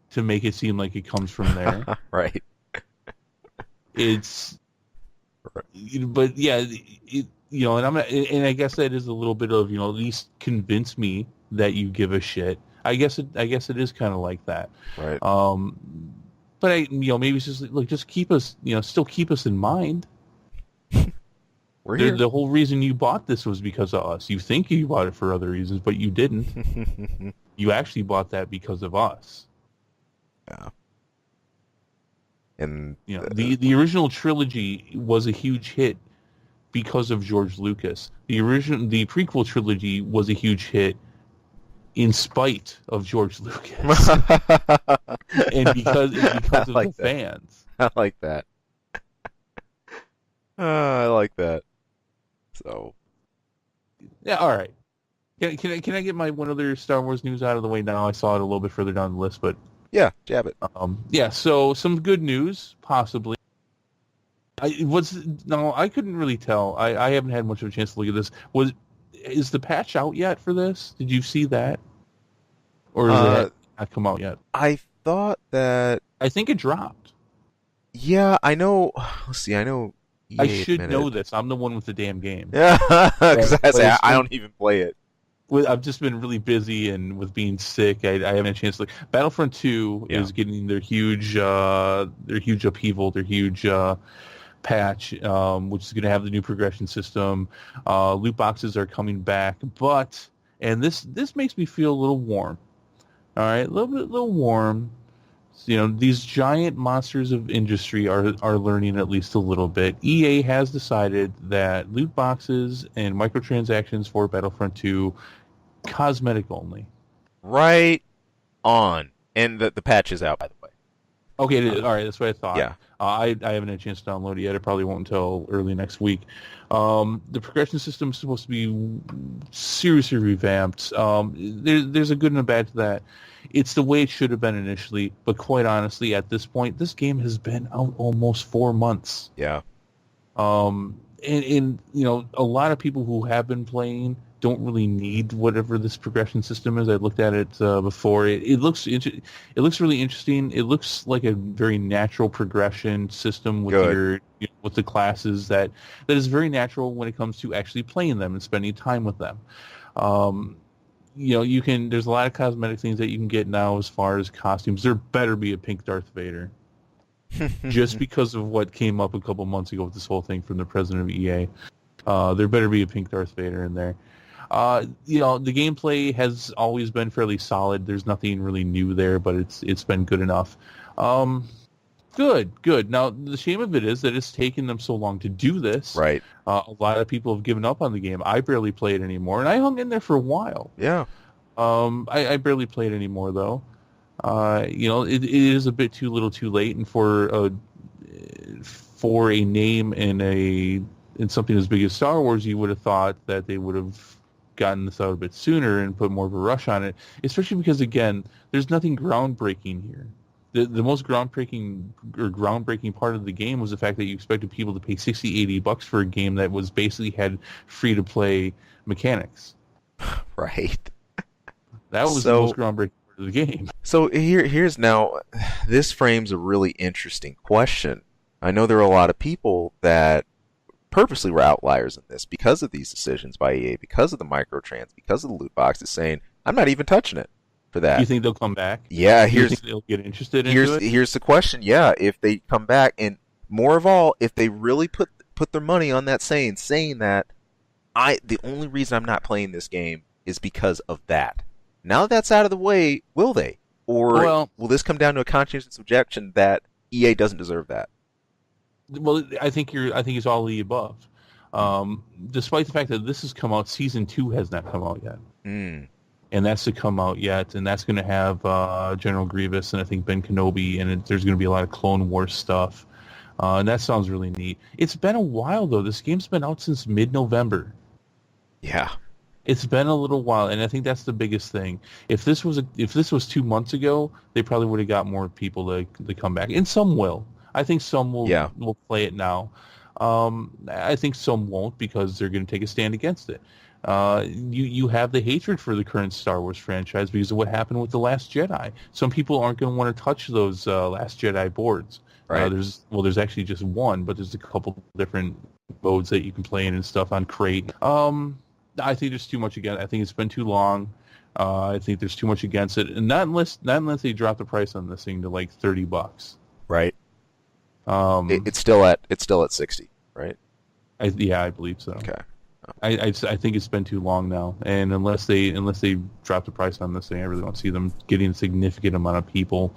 to make it seem like it comes from there. Right. It's but yeah, and I guess that is a little bit of, at least convince me that you give a shit. I guess it is kind of like that. Right. But maybe it's just like, just keep us, still keep us in mind. We're here. The whole reason you bought this was because of us. You think you bought it for other reasons, but you didn't. You actually bought that because of us. Yeah. And the original trilogy was a huge hit because of George Lucas. The prequel trilogy was a huge hit in spite of George Lucas, and because of like the that. fans. I like that. I like that. So Yeah, all right. Can I get my one other Star Wars news out of the way now? I saw it a little bit further down the list, but yeah, jab it. yeah. So some good news, possibly. I couldn't really tell. I haven't had much of a chance to look at this. Is the patch out yet for this? Did you see that, or is it not come out yet? I thought that. I think it dropped. Yeah, I know. Let's see. I know. I should know this. I'm the one with the damn game. Yeah, because I don't even play it. I've just been really busy, and with being sick, I haven't had a chance to look. Battlefront 2 is getting their huge upheaval, their huge patch, which is going to have the new progression system. Loot boxes are coming back, and this makes me feel a little warm. All right, a little warm. These giant monsters of industry are learning at least a little bit. EA has decided that loot boxes and microtransactions for Battlefront 2, cosmetic only. Right on. And the patch is out, by the way. Okay, it is. All right, that's what I thought. Yeah. I haven't had a chance to download it yet. It probably won't until early next week. The progression system is supposed to be seriously revamped. There's a good and a bad to that. It's the way it should have been initially, but quite honestly, at this point, this game has been out almost 4 months. Yeah. And a lot of people who have been playing don't really need whatever this progression system is. I looked at it before. It looks really interesting. It looks like a very natural progression system with with the classes that is very natural when it comes to actually playing them and spending time with them. There's a lot of cosmetic things that you can get now as far as costumes. There better be a pink Darth Vader. Just because of what came up a couple months ago with this whole thing from the president of EA. There better be a pink Darth Vader in there. The gameplay has always been fairly solid. There's nothing really new there, but it's been good enough. Good. Now, the shame of it is that it's taken them so long to do this. Right. A lot of people have given up on the game. I barely play it anymore, and I hung in there for a while. Yeah. I barely play it anymore, though. It is a bit too little too late, and for a name in something as big as Star Wars, you would have thought that they would have gotten this out a bit sooner and put more of a rush on it, especially because, again, there's nothing groundbreaking here. The most groundbreaking part of the game was the fact that you expected people to pay $60-$80 for a game that was basically had free-to-play mechanics. Right. That was the most groundbreaking part of the game. So here's now, this frames a really interesting question. I know there are a lot of people that purposely were outliers in this because of these decisions by EA, because of the microtrans, because of the loot boxes, saying I'm not even touching it for You that. think they'll come back? Yeah, Do you think they'll get interested into it? here's the question. Yeah, if they come back, and more of all, if they really put their money on that, saying that the only reason I'm not playing this game is because of that. Now that that's out of the way, will they? Or Well, will this come down to a conscientious objection that EA doesn't deserve that? I think it's all of the above. Despite the fact that this has come out, season 2 has not come out yet, Mm, and that's to come out yet, and that's going to have General Grievous and I think Ben Kenobi, and there's going to be a lot of Clone Wars stuff, and that sounds really neat. It's been a while though. This game's been out since mid-November. yeah, It's been a little while, and I think that's the biggest thing. If this was 2 months ago, they probably would have got more people to come back, and some will. I think some yeah, will play it now. I think some won't because they're going to take a stand against it. You have the hatred for the current Star Wars franchise because of what happened with The Last Jedi. Some people aren't going to want to touch those Last Jedi boards. right. There's actually just one, but there's a couple different modes that you can play in and stuff on Crate. I think there's too much against. I think it's been too long. I think there's too much against it, and not unless they drop the price on this thing to like $30. Right. Um, It's still at 60, right? I believe so. Okay. I think it's been too long now, and unless they drop the price on this thing, I really don't see them getting a significant amount of people.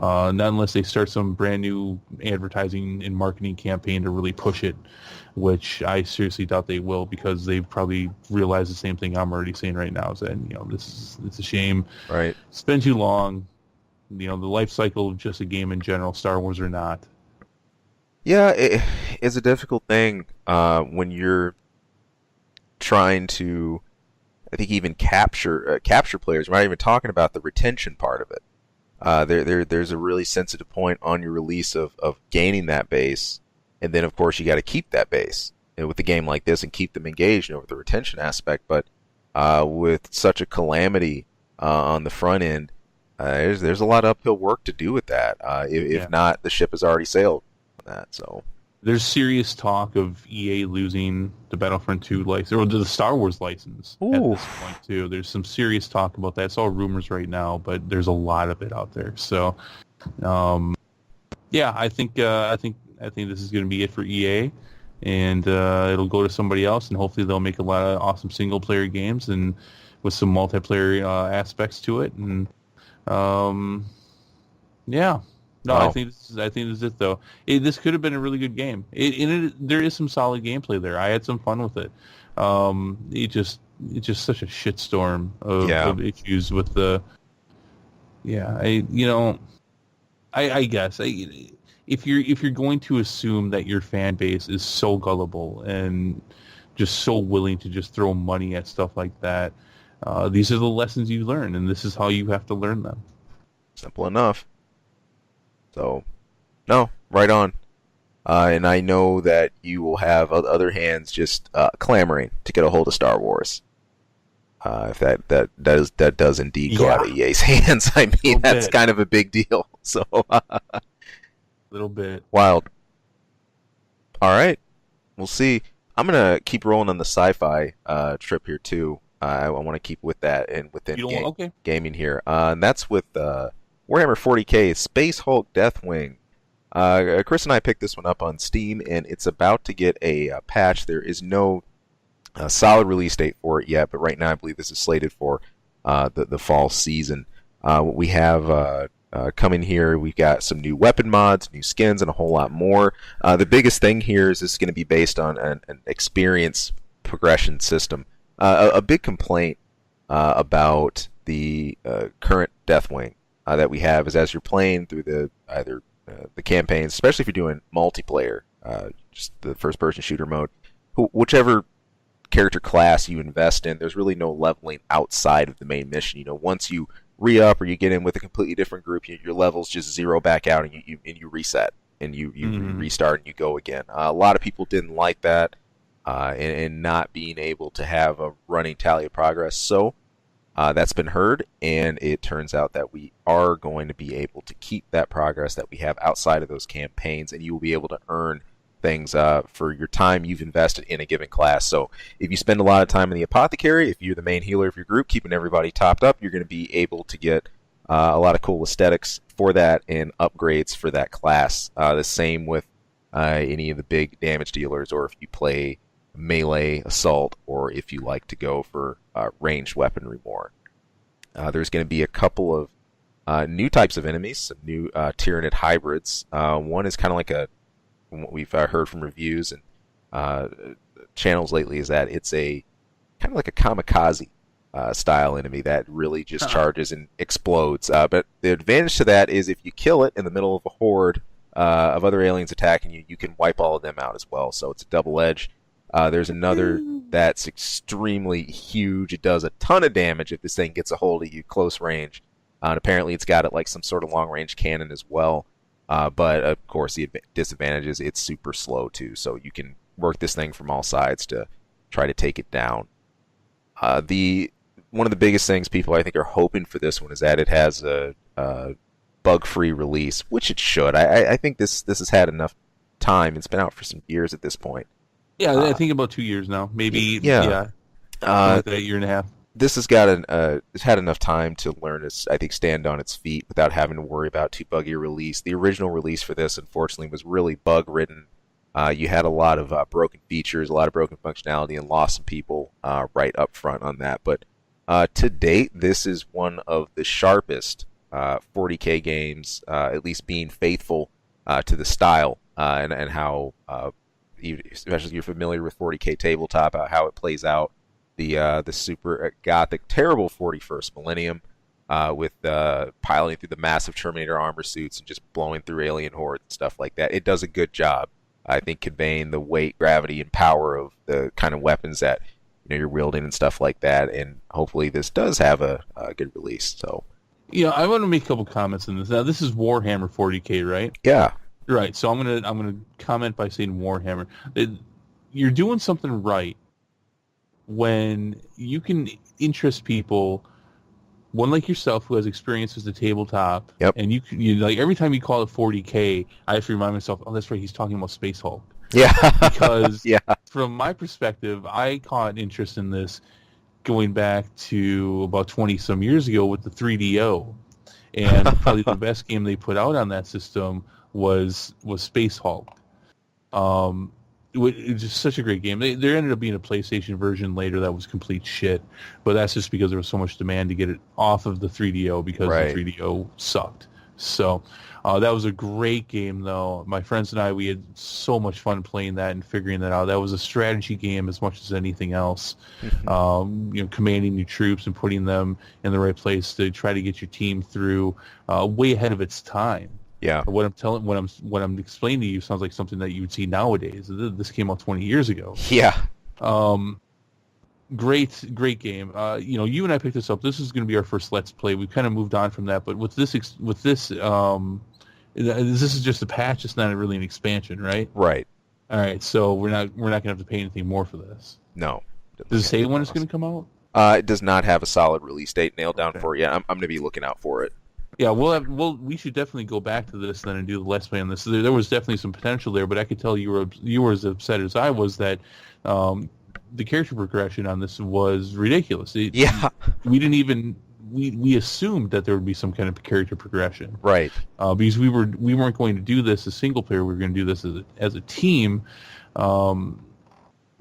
Not unless they start some brand new advertising and marketing campaign to really push it, which I seriously doubt they will because they've probably realized the same thing I'm already saying right now. Is that it's a shame. Right. It's been too long. The life cycle of just a game in general, Star Wars or not. Yeah, it's a difficult thing when you're trying to, I think, even capture players. We're not even talking about the retention part of it. There's a really sensitive point on your release of gaining that base, and then of course you got to keep that base with a game like this and keep them engaged with the retention aspect. But with such a calamity on the front end, there's a lot of uphill work to do with that. If not, the ship has already sailed on that. So there's serious talk of EA losing the Battlefront 2 license, or the Star Wars license at this point too. There's some serious talk about that. It's all rumors right now, but there's a lot of it out there. So, I think this is going to be it for EA, and it'll go to somebody else, and hopefully they'll make a lot of awesome single player games and with some multiplayer aspects to it. And No, wow. I think this is it though. This could have been a really good game. There is some solid gameplay there. I had some fun with it. It's just such a shitstorm of issues with the. Yeah, I guess if you're going to assume that your fan base is so gullible and just so willing to just throw money at stuff like that, these are the lessons you learn, and this is how you have to learn them. Simple enough. So, no, right on. And I know that you will have other hands just clamoring to get a hold of Star Wars. If that does indeed go out of EA's hands, I mean that's kind of a big deal. So, a little bit wild. All right, we'll see. I'm gonna keep rolling on the sci-fi trip here too. I want to keep with that and within gaming here, and that's with Warhammer 40k Space Hulk Deathwing. Chris and I picked this one up on Steam, and it's about to get a patch. There is no solid release date for it yet, but right now I believe this is slated for the fall season. What we have coming here, we've got some new weapon mods, new skins, and a whole lot more. The biggest thing here is this is going to be based on an experience progression system. A big complaint about the current Deathwing that we have is as you're playing through the campaigns, especially if you're doing multiplayer, just the first-person shooter mode, whichever character class you invest in, there's really no leveling outside of the main mission. Once you re-up or you get in with a completely different group, your levels just zero back out, and you reset, and you restart, and you go again. A lot of people didn't like that, and not being able to have a running tally of progress. So that's been heard, and it turns out that we are going to be able to keep that progress that we have outside of those campaigns, and you will be able to earn things for your time you've invested in a given class. So if you spend a lot of time in the apothecary, if you're the main healer of your group, keeping everybody topped up, you're going to be able to get a lot of cool aesthetics for that and upgrades for that class. The same with any of the big damage dealers, or if you play melee assault, or if you like to go for ranged weaponry more. There's going to be a couple of new types of enemies, some new Tyranid hybrids. One is kind of like what we've heard from reviews and channels lately, is that it's a kind of like a kamikaze style enemy that really just charges and explodes. But the advantage to that is if you kill it in the middle of a horde of other aliens attacking you, you can wipe all of them out as well. So it's a double edge. There's another that's extremely huge. It does a ton of damage if this thing gets a hold of you close range. And apparently it's got like some sort of long range cannon as well. But of course the disadvantage is it's super slow too. So you can work this thing from all sides to try to take it down. One of the biggest things people I think are hoping for this one is that it has a bug-free release, which it should. I think this has had enough time. It's been out for some years at this point. Yeah, I think about 2 years now, maybe. Yeah. Like a year and a half. This has got it's had enough time to learn to, I think, stand on its feet without having to worry about too buggy a release. The original release for this, unfortunately, was really bug-ridden. You had a lot of broken features, a lot of broken functionality, and lost some people right up front on that. But to date, this is one of the sharpest 40K games, at least being faithful to the style and how, especially if you're familiar with 40K tabletop, how it plays out. The super gothic, terrible 41st Millennium with piloting through the massive Terminator armor suits and just blowing through alien hordes and stuff like that. It does a good job, I think, conveying the weight, gravity, and power of the kind of weapons that you're wielding and stuff like that. And hopefully this does have a good release. So, I want to make a couple comments on this. Now, this is Warhammer 40K, right? Yeah. Right. So I'm gonna comment by saying Warhammer. You're doing something right when you can interest people, one like yourself who has experience as a tabletop. Yep. And you like every time you call it 40K, I have to remind myself, oh, that's right, he's talking about Space Hulk. Yeah. Because yeah. From my perspective, I caught interest in this going back to about 20 some years ago with the 3DO, and probably the best game they put out on that system was Space Hulk. It was just such a great game. There ended up being a PlayStation version later that was complete shit, but that's just because there was so much demand to get it off of the 3DO because Right. the 3DO sucked. So that was a great game, though. My friends and I, we had so much fun playing that and figuring that out. That was a strategy game as much as anything else. Commanding your troops and putting them in the right place to try to get your team through way ahead of its time. Yeah. What I'm explaining to you sounds like something that you would see nowadays. This came out 20 years ago. Yeah. Great game. You and I picked this up. This is going to be our first Let's Play. We've kind of moved on from that, but with this this is just a patch. It's not really an expansion, right? Right. All right. So we're not going to have to pay anything more for this. No. Does it say when it's going to come out? It does not have a solid release date nailed down for it yet. I'm going to be looking out for it. Yeah, we should definitely go back to this then and do the Let's Play on this. There was definitely some potential there, but I could tell you were as upset as I was that the character progression on this was ridiculous. We didn't even we assumed that there would be some kind of character progression, right? Because we weren't going to do this as single player. We were going to do this as a team.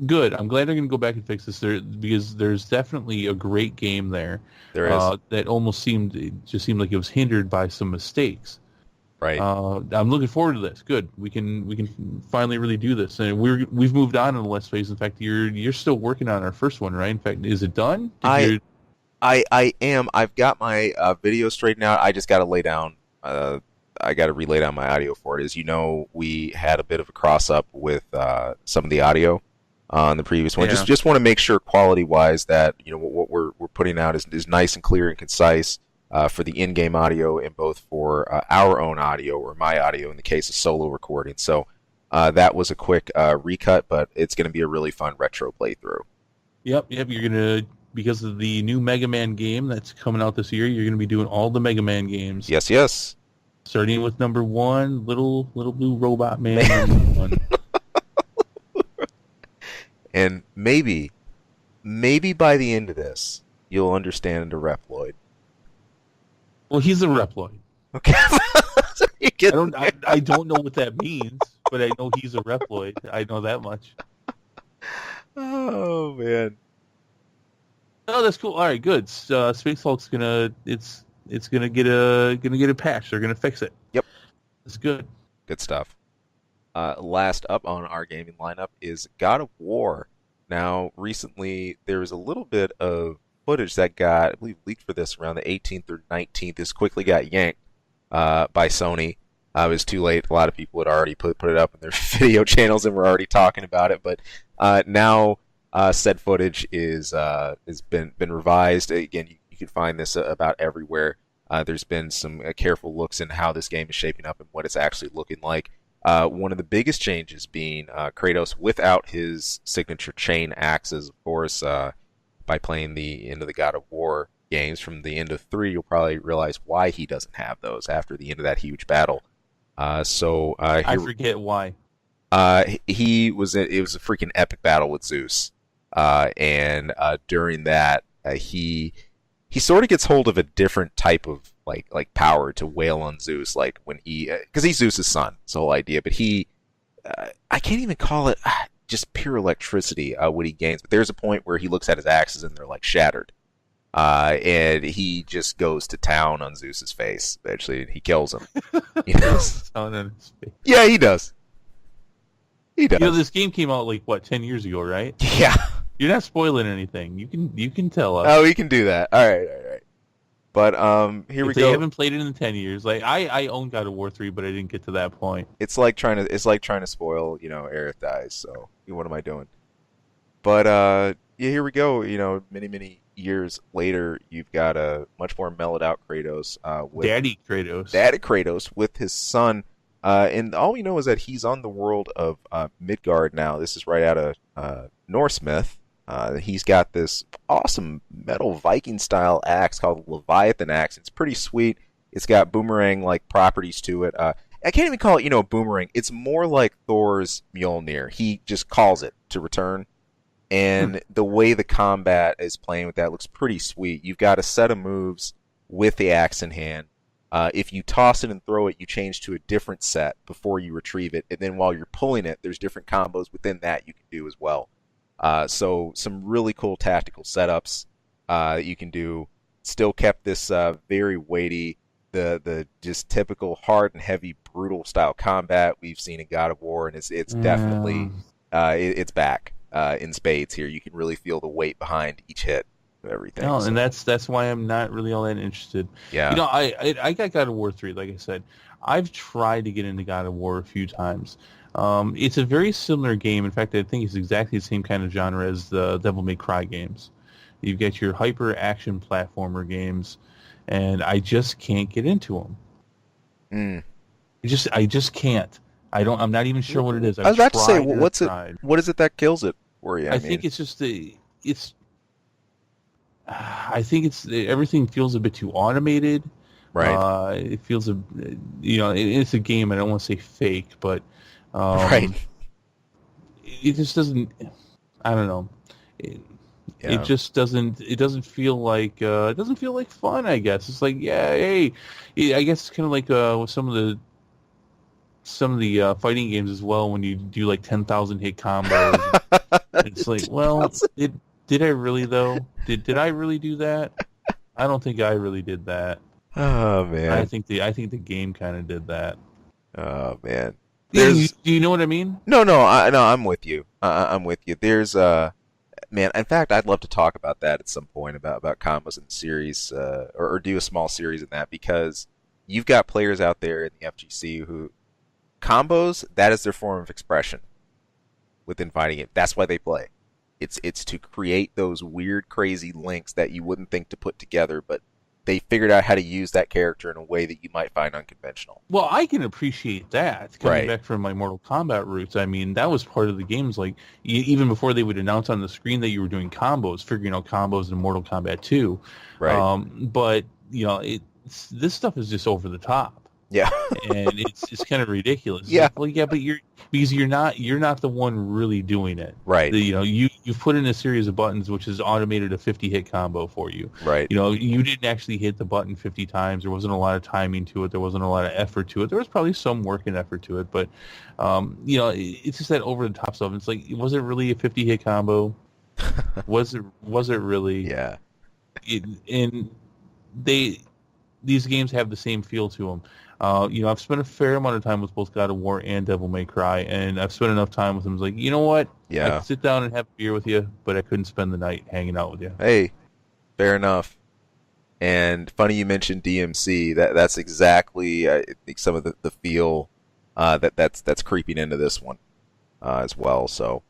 Good. I'm glad they're going to go back and fix this there, because there's definitely a great game there. There is. That almost seemed like it was hindered by some mistakes. Right. I'm looking forward to this. Good. We can finally really do this, and we've moved on in the Let's Plays. In fact, you're still working on our first one, right? In fact, is it done? I am. I've got my video straightened out. I just got to lay down. I got to relay down my audio for it. As you know, we had a bit of a cross up with some of the audio on the previous one. Yeah. Just want to make sure quality wise that what we're putting out is nice and clear and concise for the in-game audio, and both for our own audio, or my audio in the case of solo recording. So that was a quick recut, but it's going to be a really fun retro playthrough. Yep. You're gonna, because of the new Mega Man game that's coming out this year, you're gonna be doing all the Mega Man games. Yes. Starting with number 1, little blue robot man. Number 1. And maybe by the end of this, you'll understand a Reploid. Well, he's a Reploid. Okay. You I get don't I don't know what that means, but I know he's a Reploid. I know that much. Oh man. Oh, that's cool. All right, good. Space Hulk's it's gonna get a patch. They're gonna fix it. Yep. It's good. Good stuff. Last up on our gaming lineup is God of War. Now, recently there was a little bit of footage that got, I believe, leaked for this around the 18th or 19th. This quickly got yanked by Sony. It was too late. A lot of people had already put it up in their video channels and were already talking about it. But now said footage has been revised. Again, you can find this about everywhere. There's been some careful looks in how this game is shaping up and what it's actually looking like. One of the biggest changes being Kratos without his signature chain axes, of course. By playing the end of the God of War games from the end of 3, you'll probably realize why he doesn't have those after the end of that huge battle. I forget why. It was a freaking epic battle with Zeus, and during that, he sort of gets hold of a different type of like power to wail on Zeus, like when he because he's Zeus's son, it's the whole idea. But I can't even call it just pure electricity what he gains. But there's a point where he looks at his axes and they're like shattered, and he just goes to town on Zeus's face. Eventually, he kills him. You know? Yeah, he does. He does. You know, this game came out like what 10 years ago, right? Yeah. You're not spoiling anything. You can tell us. Oh, we can do that. All right. But here we go. They haven't played it in 10 years. Like I own God of War 3, but I didn't get to that point. It's like trying to spoil, Aerith dies. So what am I doing? But yeah, here we go. Many years later, you've got a much more mellowed out Kratos. With Daddy Kratos with his son. And all we know is that he's on the world of Midgard now. This is right out of Norse myth. He's got this awesome metal Viking style axe called the Leviathan axe. It's pretty sweet. It's got boomerang like properties to it. I can't even call it a boomerang. It's more like Thor's Mjolnir. He just calls it to return. And the way the combat is playing with that looks pretty sweet. You've got a set of moves with the axe in hand. If you toss it and throw it, you change to a different set before you retrieve it. And then while you're pulling it, there's different combos within that you can do as well. So some really cool tactical setups that you can do. Still kept this very weighty, the just typical hard and heavy, brutal style combat we've seen in God of War, and it's definitely it's back in spades here. You can really feel the weight behind each hit of everything. No, and that's why I'm not really all that interested. Yeah, I got God of War 3. Like I said, I've tried to get into God of War a few times. It's a very similar game. In fact, I think it's exactly the same kind of genre as the Devil May Cry games. You've got your hyper action platformer games, and I just can't get into them. I just can't. I'm not even sure what it is. I was about to say, what is it that kills it for you? I think it's just I think everything feels a bit too automated. Right. It feels it's a game. I don't want to say fake, but right. It just doesn't. I don't know. It just doesn't. It doesn't feel like. It doesn't feel like fun. I guess it's like I guess it's kind of like with some of the fighting games as well. When you do like 10,000 hit combos, it's like, well, did I really though? Did I really do that? I don't think I really did that. Oh man. I think the game kind of did that. Oh man. Do you know what I mean? No, I'm with you. I'm with you. There's man. In fact, I'd love to talk about that at some point about combos in the series, or do a small series in that, because you've got players out there in the FGC who combos, that is their form of expression within fighting it. That's why they play. It's to create those weird, crazy links that you wouldn't think to put together, but they figured out how to use that character in a way that you might find unconventional. Well, I can appreciate that. Coming back from my Mortal Kombat roots, I mean, that was part of the games. Like, even before they would announce on the screen that you were doing combos, figuring out combos in Mortal Kombat 2. Right. But, this stuff is just over the top. Yeah. and it's kind of ridiculous. It's Yeah. like, well, yeah, but you're not the one really doing it. Right. You put in a series of buttons which has automated a 50 hit combo for you. Right. You didn't actually hit the button 50 times. There wasn't a lot of timing to it. There wasn't a lot of effort to it. There was probably some work and effort to it, but it's just that over the top stuff. It's like, was it really a 50 hit combo? Was it really? Yeah. And these games have the same feel to them. I've spent a fair amount of time with both God of War and Devil May Cry, and I've spent enough time with them. It's like, you know what? I Yeah. could sit down and have a beer with you, but I couldn't spend the night hanging out with you. Hey, fair enough. And funny you mentioned DMC. That's exactly I think some of the feel that's creeping into this one as well. So,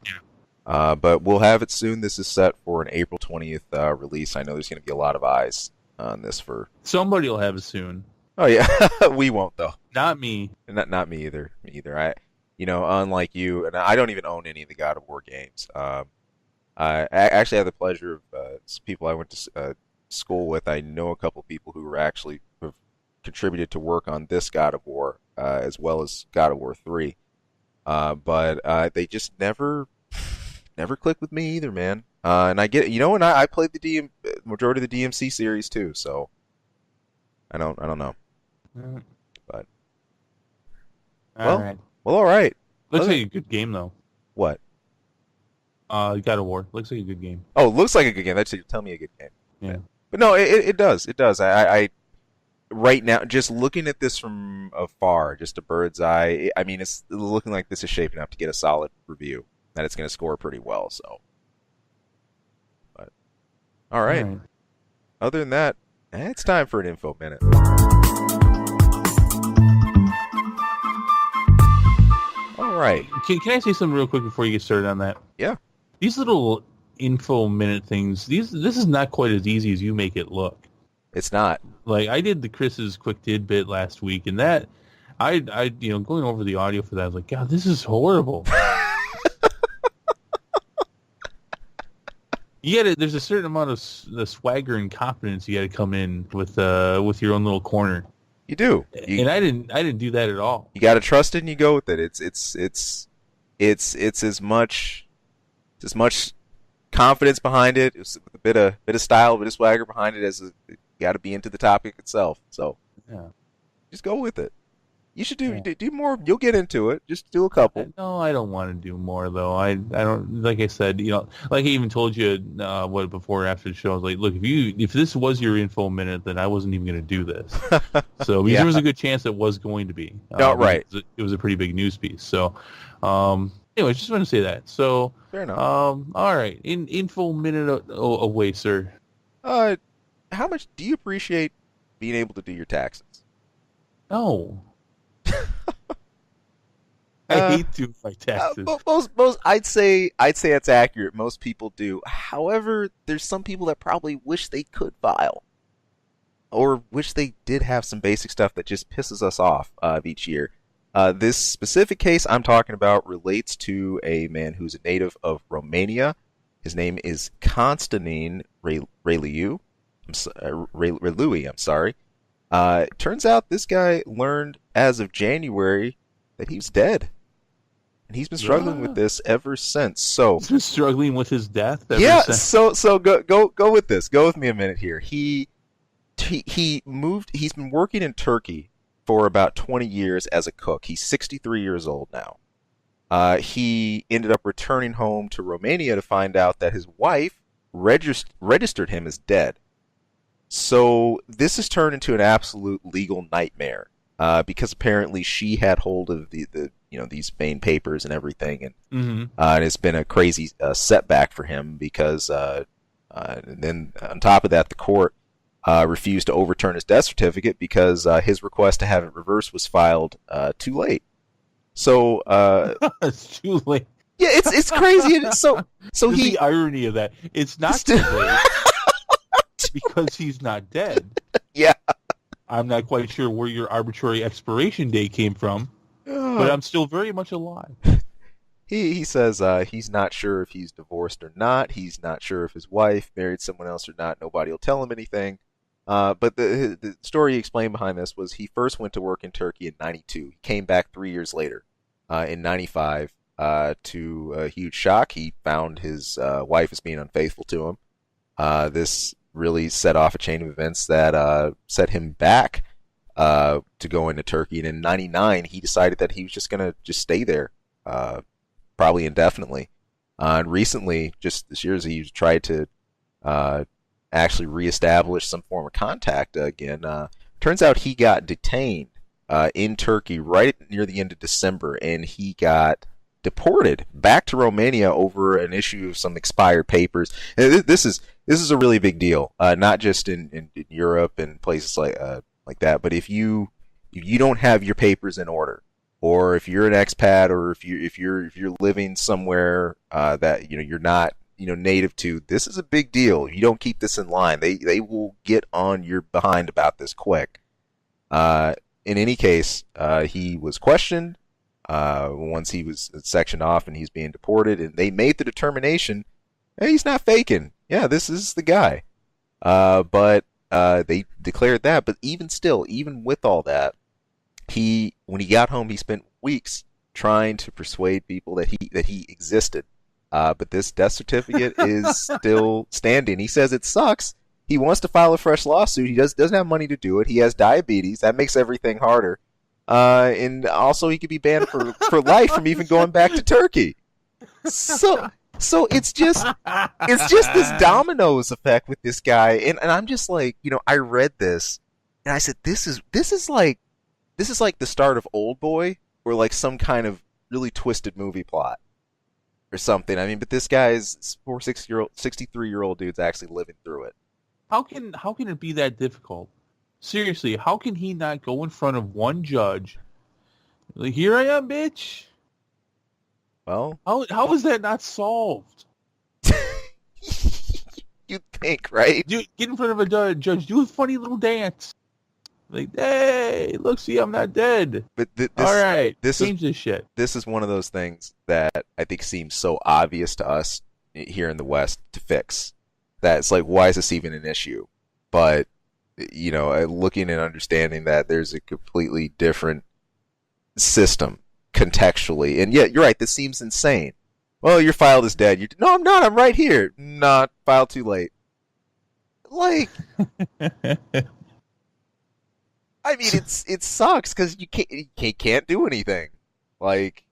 but we'll have it soon. This is set for an April 20th release. I know there's going to be a lot of eyes on this for. Somebody will have it soon. Oh yeah, we won't though. Not me. Not me either. Me either. Unlike you, and I don't even own any of the God of War games. I actually had the pleasure of some people I went to school with. I know a couple people who were actually have contributed to work on this God of War as well as God of War 3. But they just never clicked with me either, man. And I get it, and I played the majority of the DMC series too, so I don't know. But All right. all right. Looks like a good game though. What? God of War looks like a good game. Oh, looks like a good game. That's tell me a good game. Yeah. But no, it does. It does. I right now, just looking at this from afar, just a bird's eye. I mean, it's looking like this is shaping up to get a solid review. That it's going to score pretty well. So, but all right. All right. Other than that, it's time for an info minute. All right. Can I say something real quick before you get started on that? Yeah. These little info minute things. This is not quite as easy as you make it look. It's not. Like, I did the Chris's quick tidbit last week, and that I going over the audio for that, I was like, God, this is horrible. There's a certain amount of the swagger and confidence you got to come in with your own little corner. You do. And I didn't do that at all. You got to trust it and you go with it. It's as much confidence behind it. It's a bit of style, a bit of swagger behind it as you got to be into the topic itself. So Yeah. just go with it. You should do more. You'll get into it. Just do a couple. No, I don't want to do more though. I don't, like I said, like I even told you before or after the show. I was like, look, if this was your info minute, then I wasn't even going to do this. So because there was a good chance it was going to be. No, right. It was a pretty big news piece. So, anyway, just want to say that. So, Fair enough. All right, info minute away, sir. How much do you appreciate being able to do your taxes? No. I hate doing my taxes. Most, I'd say that's accurate. Most people do. However, there's some people that probably wish they could file, or wish they did have some basic stuff that just pisses us off each year. This specific case I'm talking about relates to a man who's a native of Romania. His name is Constantin Raileau. I'm sorry. Turns out this guy learned as of January that he was dead. And he's been struggling with this ever since. So he's been struggling with his death ever since. So go with this. Go with me a minute here. He moved. He's been working in Turkey for about 20 years as a cook. He's 63 years old now. He ended up returning home to Romania to find out that his wife registered him as dead. So this has turned into an absolute legal nightmare because apparently she had hold of the these main papers and everything, and it's been a crazy setback for him because and then on top of that, the court refused to overturn his death certificate because his request to have it reversed was filed too late. So it's too late. Yeah, it's crazy. So the irony of that, it's not too late. Because he's not dead. Yeah. I'm not quite sure where your arbitrary expiration date came from, but I'm still very much alive. He says he's not sure if he's divorced or not. He's not sure if his wife married someone else or not. Nobody will tell him anything. But the story he explained behind this was he first went to work in Turkey in '92. He came back 3 years later, in '95. To a huge shock, he found his wife was being unfaithful to him. This really set off a chain of events that set him back to go into Turkey. And in '99, he decided that he was just going to just stay there, probably indefinitely. And recently, just this year, he tried to actually reestablish some form of contact again. Turns out he got detained in Turkey right near the end of December, and he got deported back to Romania over an issue of some expired papers. And this is a really big deal, not just in Europe and places like that, but if you don't have your papers in order, or if you're an expat, or if you're living somewhere that you're not native to, this is a big deal. You don't keep this in line, they will get on your behind about this quick. In any case, he was questioned once he was sectioned off and he's being deported, and they made the determination, hey, he's not faking. Yeah, this is the guy. But they declared that. But even still, even with all that, when he got home, he spent weeks trying to persuade people that he existed. But this death certificate is still standing. He says it sucks. He wants to file a fresh lawsuit. He doesn't have money to do it. He has diabetes. That makes everything harder. And also he could be banned for life from even going back to Turkey. So it's just this dominoes effect with this guy. And I'm just like, I read this and I said, this is like the start of Old Boy, or like some kind of really twisted movie plot or something. I mean, but this guy's 63-year-old dude's actually living through it. How can it be that difficult? Seriously, how can he not go in front of one judge? Like, here I am, bitch. Well, how is that not solved? You'd think, right? Dude, get in front of a judge, do a funny little dance. Like, hey, look, see, I'm not dead. But all right, change this shit. This is one of those things that I think seems so obvious to us here in the West to fix. That it's like, why is this even an issue? But looking and understanding that there's a completely different system contextually, and yet you're right. This seems insane. Well, your file is dead. No, I'm not. I'm right here. Not file too late. Like, I mean, it sucks because you can't do anything. Like,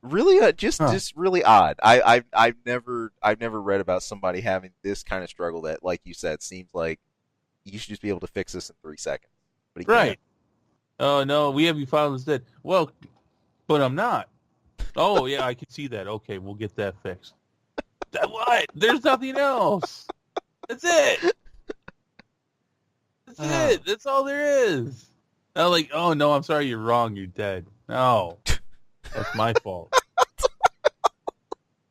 really, just really odd. I've never read about somebody having this kind of struggle that, like you said, seems like you should just be able to fix this in 3 seconds. But he right. can't. Oh no, we have you filed as dead. Well, but I'm not. Oh yeah, I can see that. Okay, we'll get that fixed. What? There's nothing else. That's it. That's it. That's all there is. I'm like, oh no, I'm sorry, you're wrong. You're dead. No, that's my fault.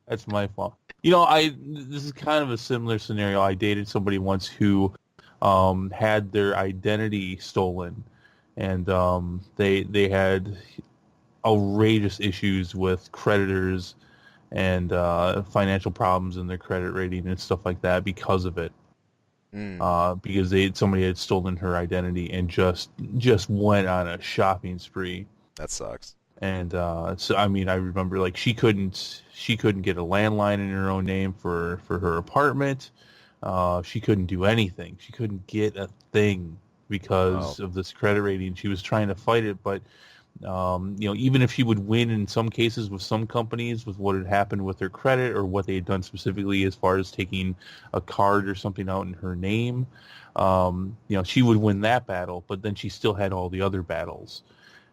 That's my fault. This is kind of a similar scenario. I dated somebody once who had their identity stolen, and they had outrageous issues with creditors and financial problems in their credit rating and stuff like that because of it. Because somebody had stolen her identity and just went on a shopping spree. That sucks. And so I mean, I remember like she couldn't get a landline in her own name for her apartment. She couldn't do anything. She couldn't get a thing because of this credit rating. She was trying to fight it, but even if she would win in some cases with some companies with what had happened with her credit or what they had done specifically as far as taking a card or something out in her name, she would win that battle, but then she still had all the other battles.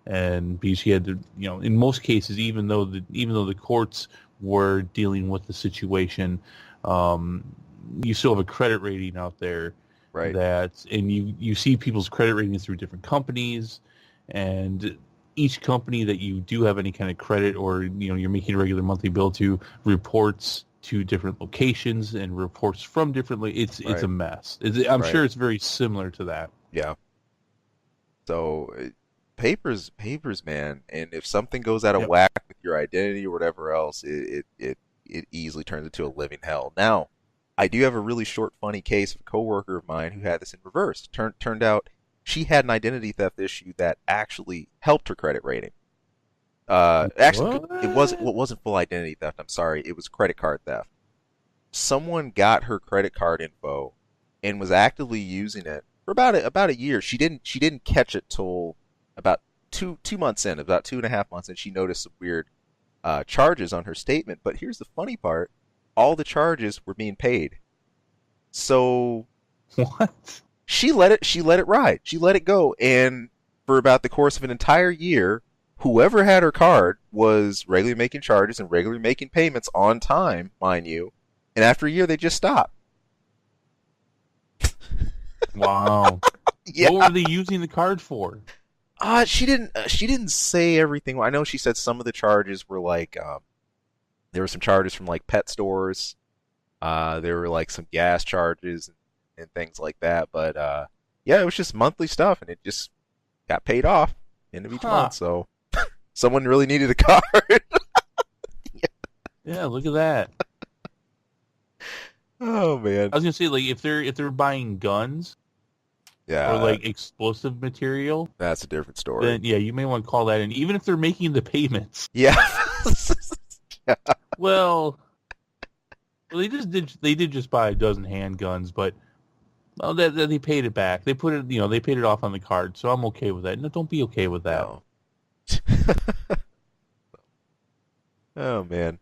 And because she had to, in most cases, even though the courts were dealing with the situation, you still have a credit rating out there, right? And you see people's credit ratings through different companies, and each company that you do have any kind of credit or you're making a regular monthly bill to reports to different locations and reports from different. It's a mess. I'm sure it's very similar to that. Yeah. So. Papers, man, and if something goes out of whack with your identity or whatever else, it easily turns into a living hell. Now, I do have a really short, funny case of a coworker of mine who had this in reverse. Turned out she had an identity theft issue that actually helped her credit rating. Actually, it wasn't full identity theft. I'm sorry, it was credit card theft. Someone got her credit card info and was actively using it for about a year. She didn't catch it till about two months in, about 2.5 months, and she noticed some weird charges on her statement. But here's the funny part: all the charges were being paid. So What? she let it ride. She let it go, and for about the course of an entire year, whoever had her card was regularly making charges and regularly making payments on time, mind you. And after a year, they just stopped. Wow. Yeah. What were they using the card for? She didn't say everything. I know she said some of the charges were like there were some charges from like pet stores. There were like some gas charges and things like that. But yeah, it was just monthly stuff, and it just got paid off end of each month. So someone really needed a card. Yeah, look at that. Oh man. I was gonna say, like, if they're buying guns Yeah. or like explosive material, That's a different story. then yeah, you may want to call that in, even if they're making the payments. Yeah. Yeah. Well, they did just buy a dozen handguns, but well, that they paid it back. They put it, they paid it off on the card, so I'm okay with that. No, don't be okay with that. No. Oh man.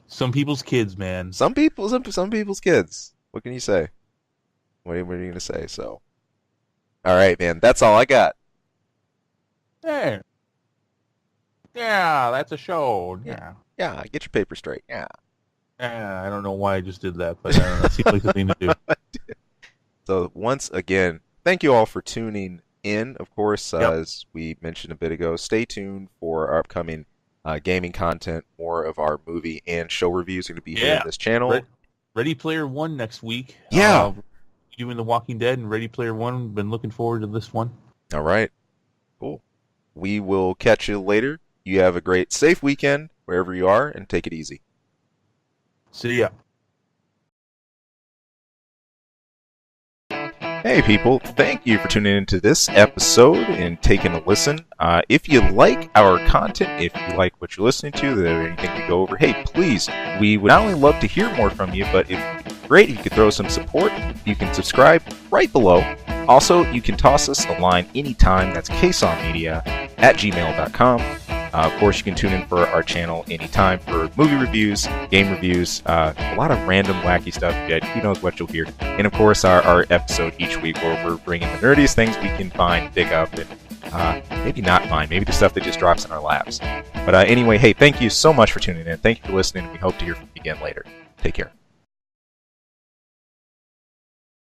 Some people's kids, man. Some people's kids. What can you say? What are you gonna say? So, all right, man. That's all I got. There. Yeah, that's a show. Yeah. Yeah, get your paper straight. Yeah. I don't know why I just did that, but I don't know. It seems like the thing to do. So once again, thank you all for tuning in. Of course, as we mentioned a bit ago, stay tuned for our upcoming gaming content. More of our movie and show reviews are going to be here on this channel. Ready Player One next week. Yeah. Doing The Walking Dead and Ready Player One. Been looking forward to this one. All right. Cool. We will catch you later. You have a great, safe weekend wherever you are, and take it easy. See ya. Hey people, thank you for tuning into this episode and taking a listen. If you like our content, if you like what you're listening to, there anything we go over, hey, please, we would not only love to hear more from you, but if great if you could throw some support. You can subscribe right below. Also, you can toss us a line anytime. That's ksawmedia@gmail.com. Of course, you can tune in for our channel anytime for movie reviews, game reviews, a lot of random wacky stuff. Who knows what you'll hear. And of course, our episode each week where we're bringing the nerdiest things we can find, dig up, and maybe not find. Maybe the stuff that just drops in our laps. But anyway, hey, thank you so much for tuning in. Thank you for listening. We hope to hear from you again later. Take care.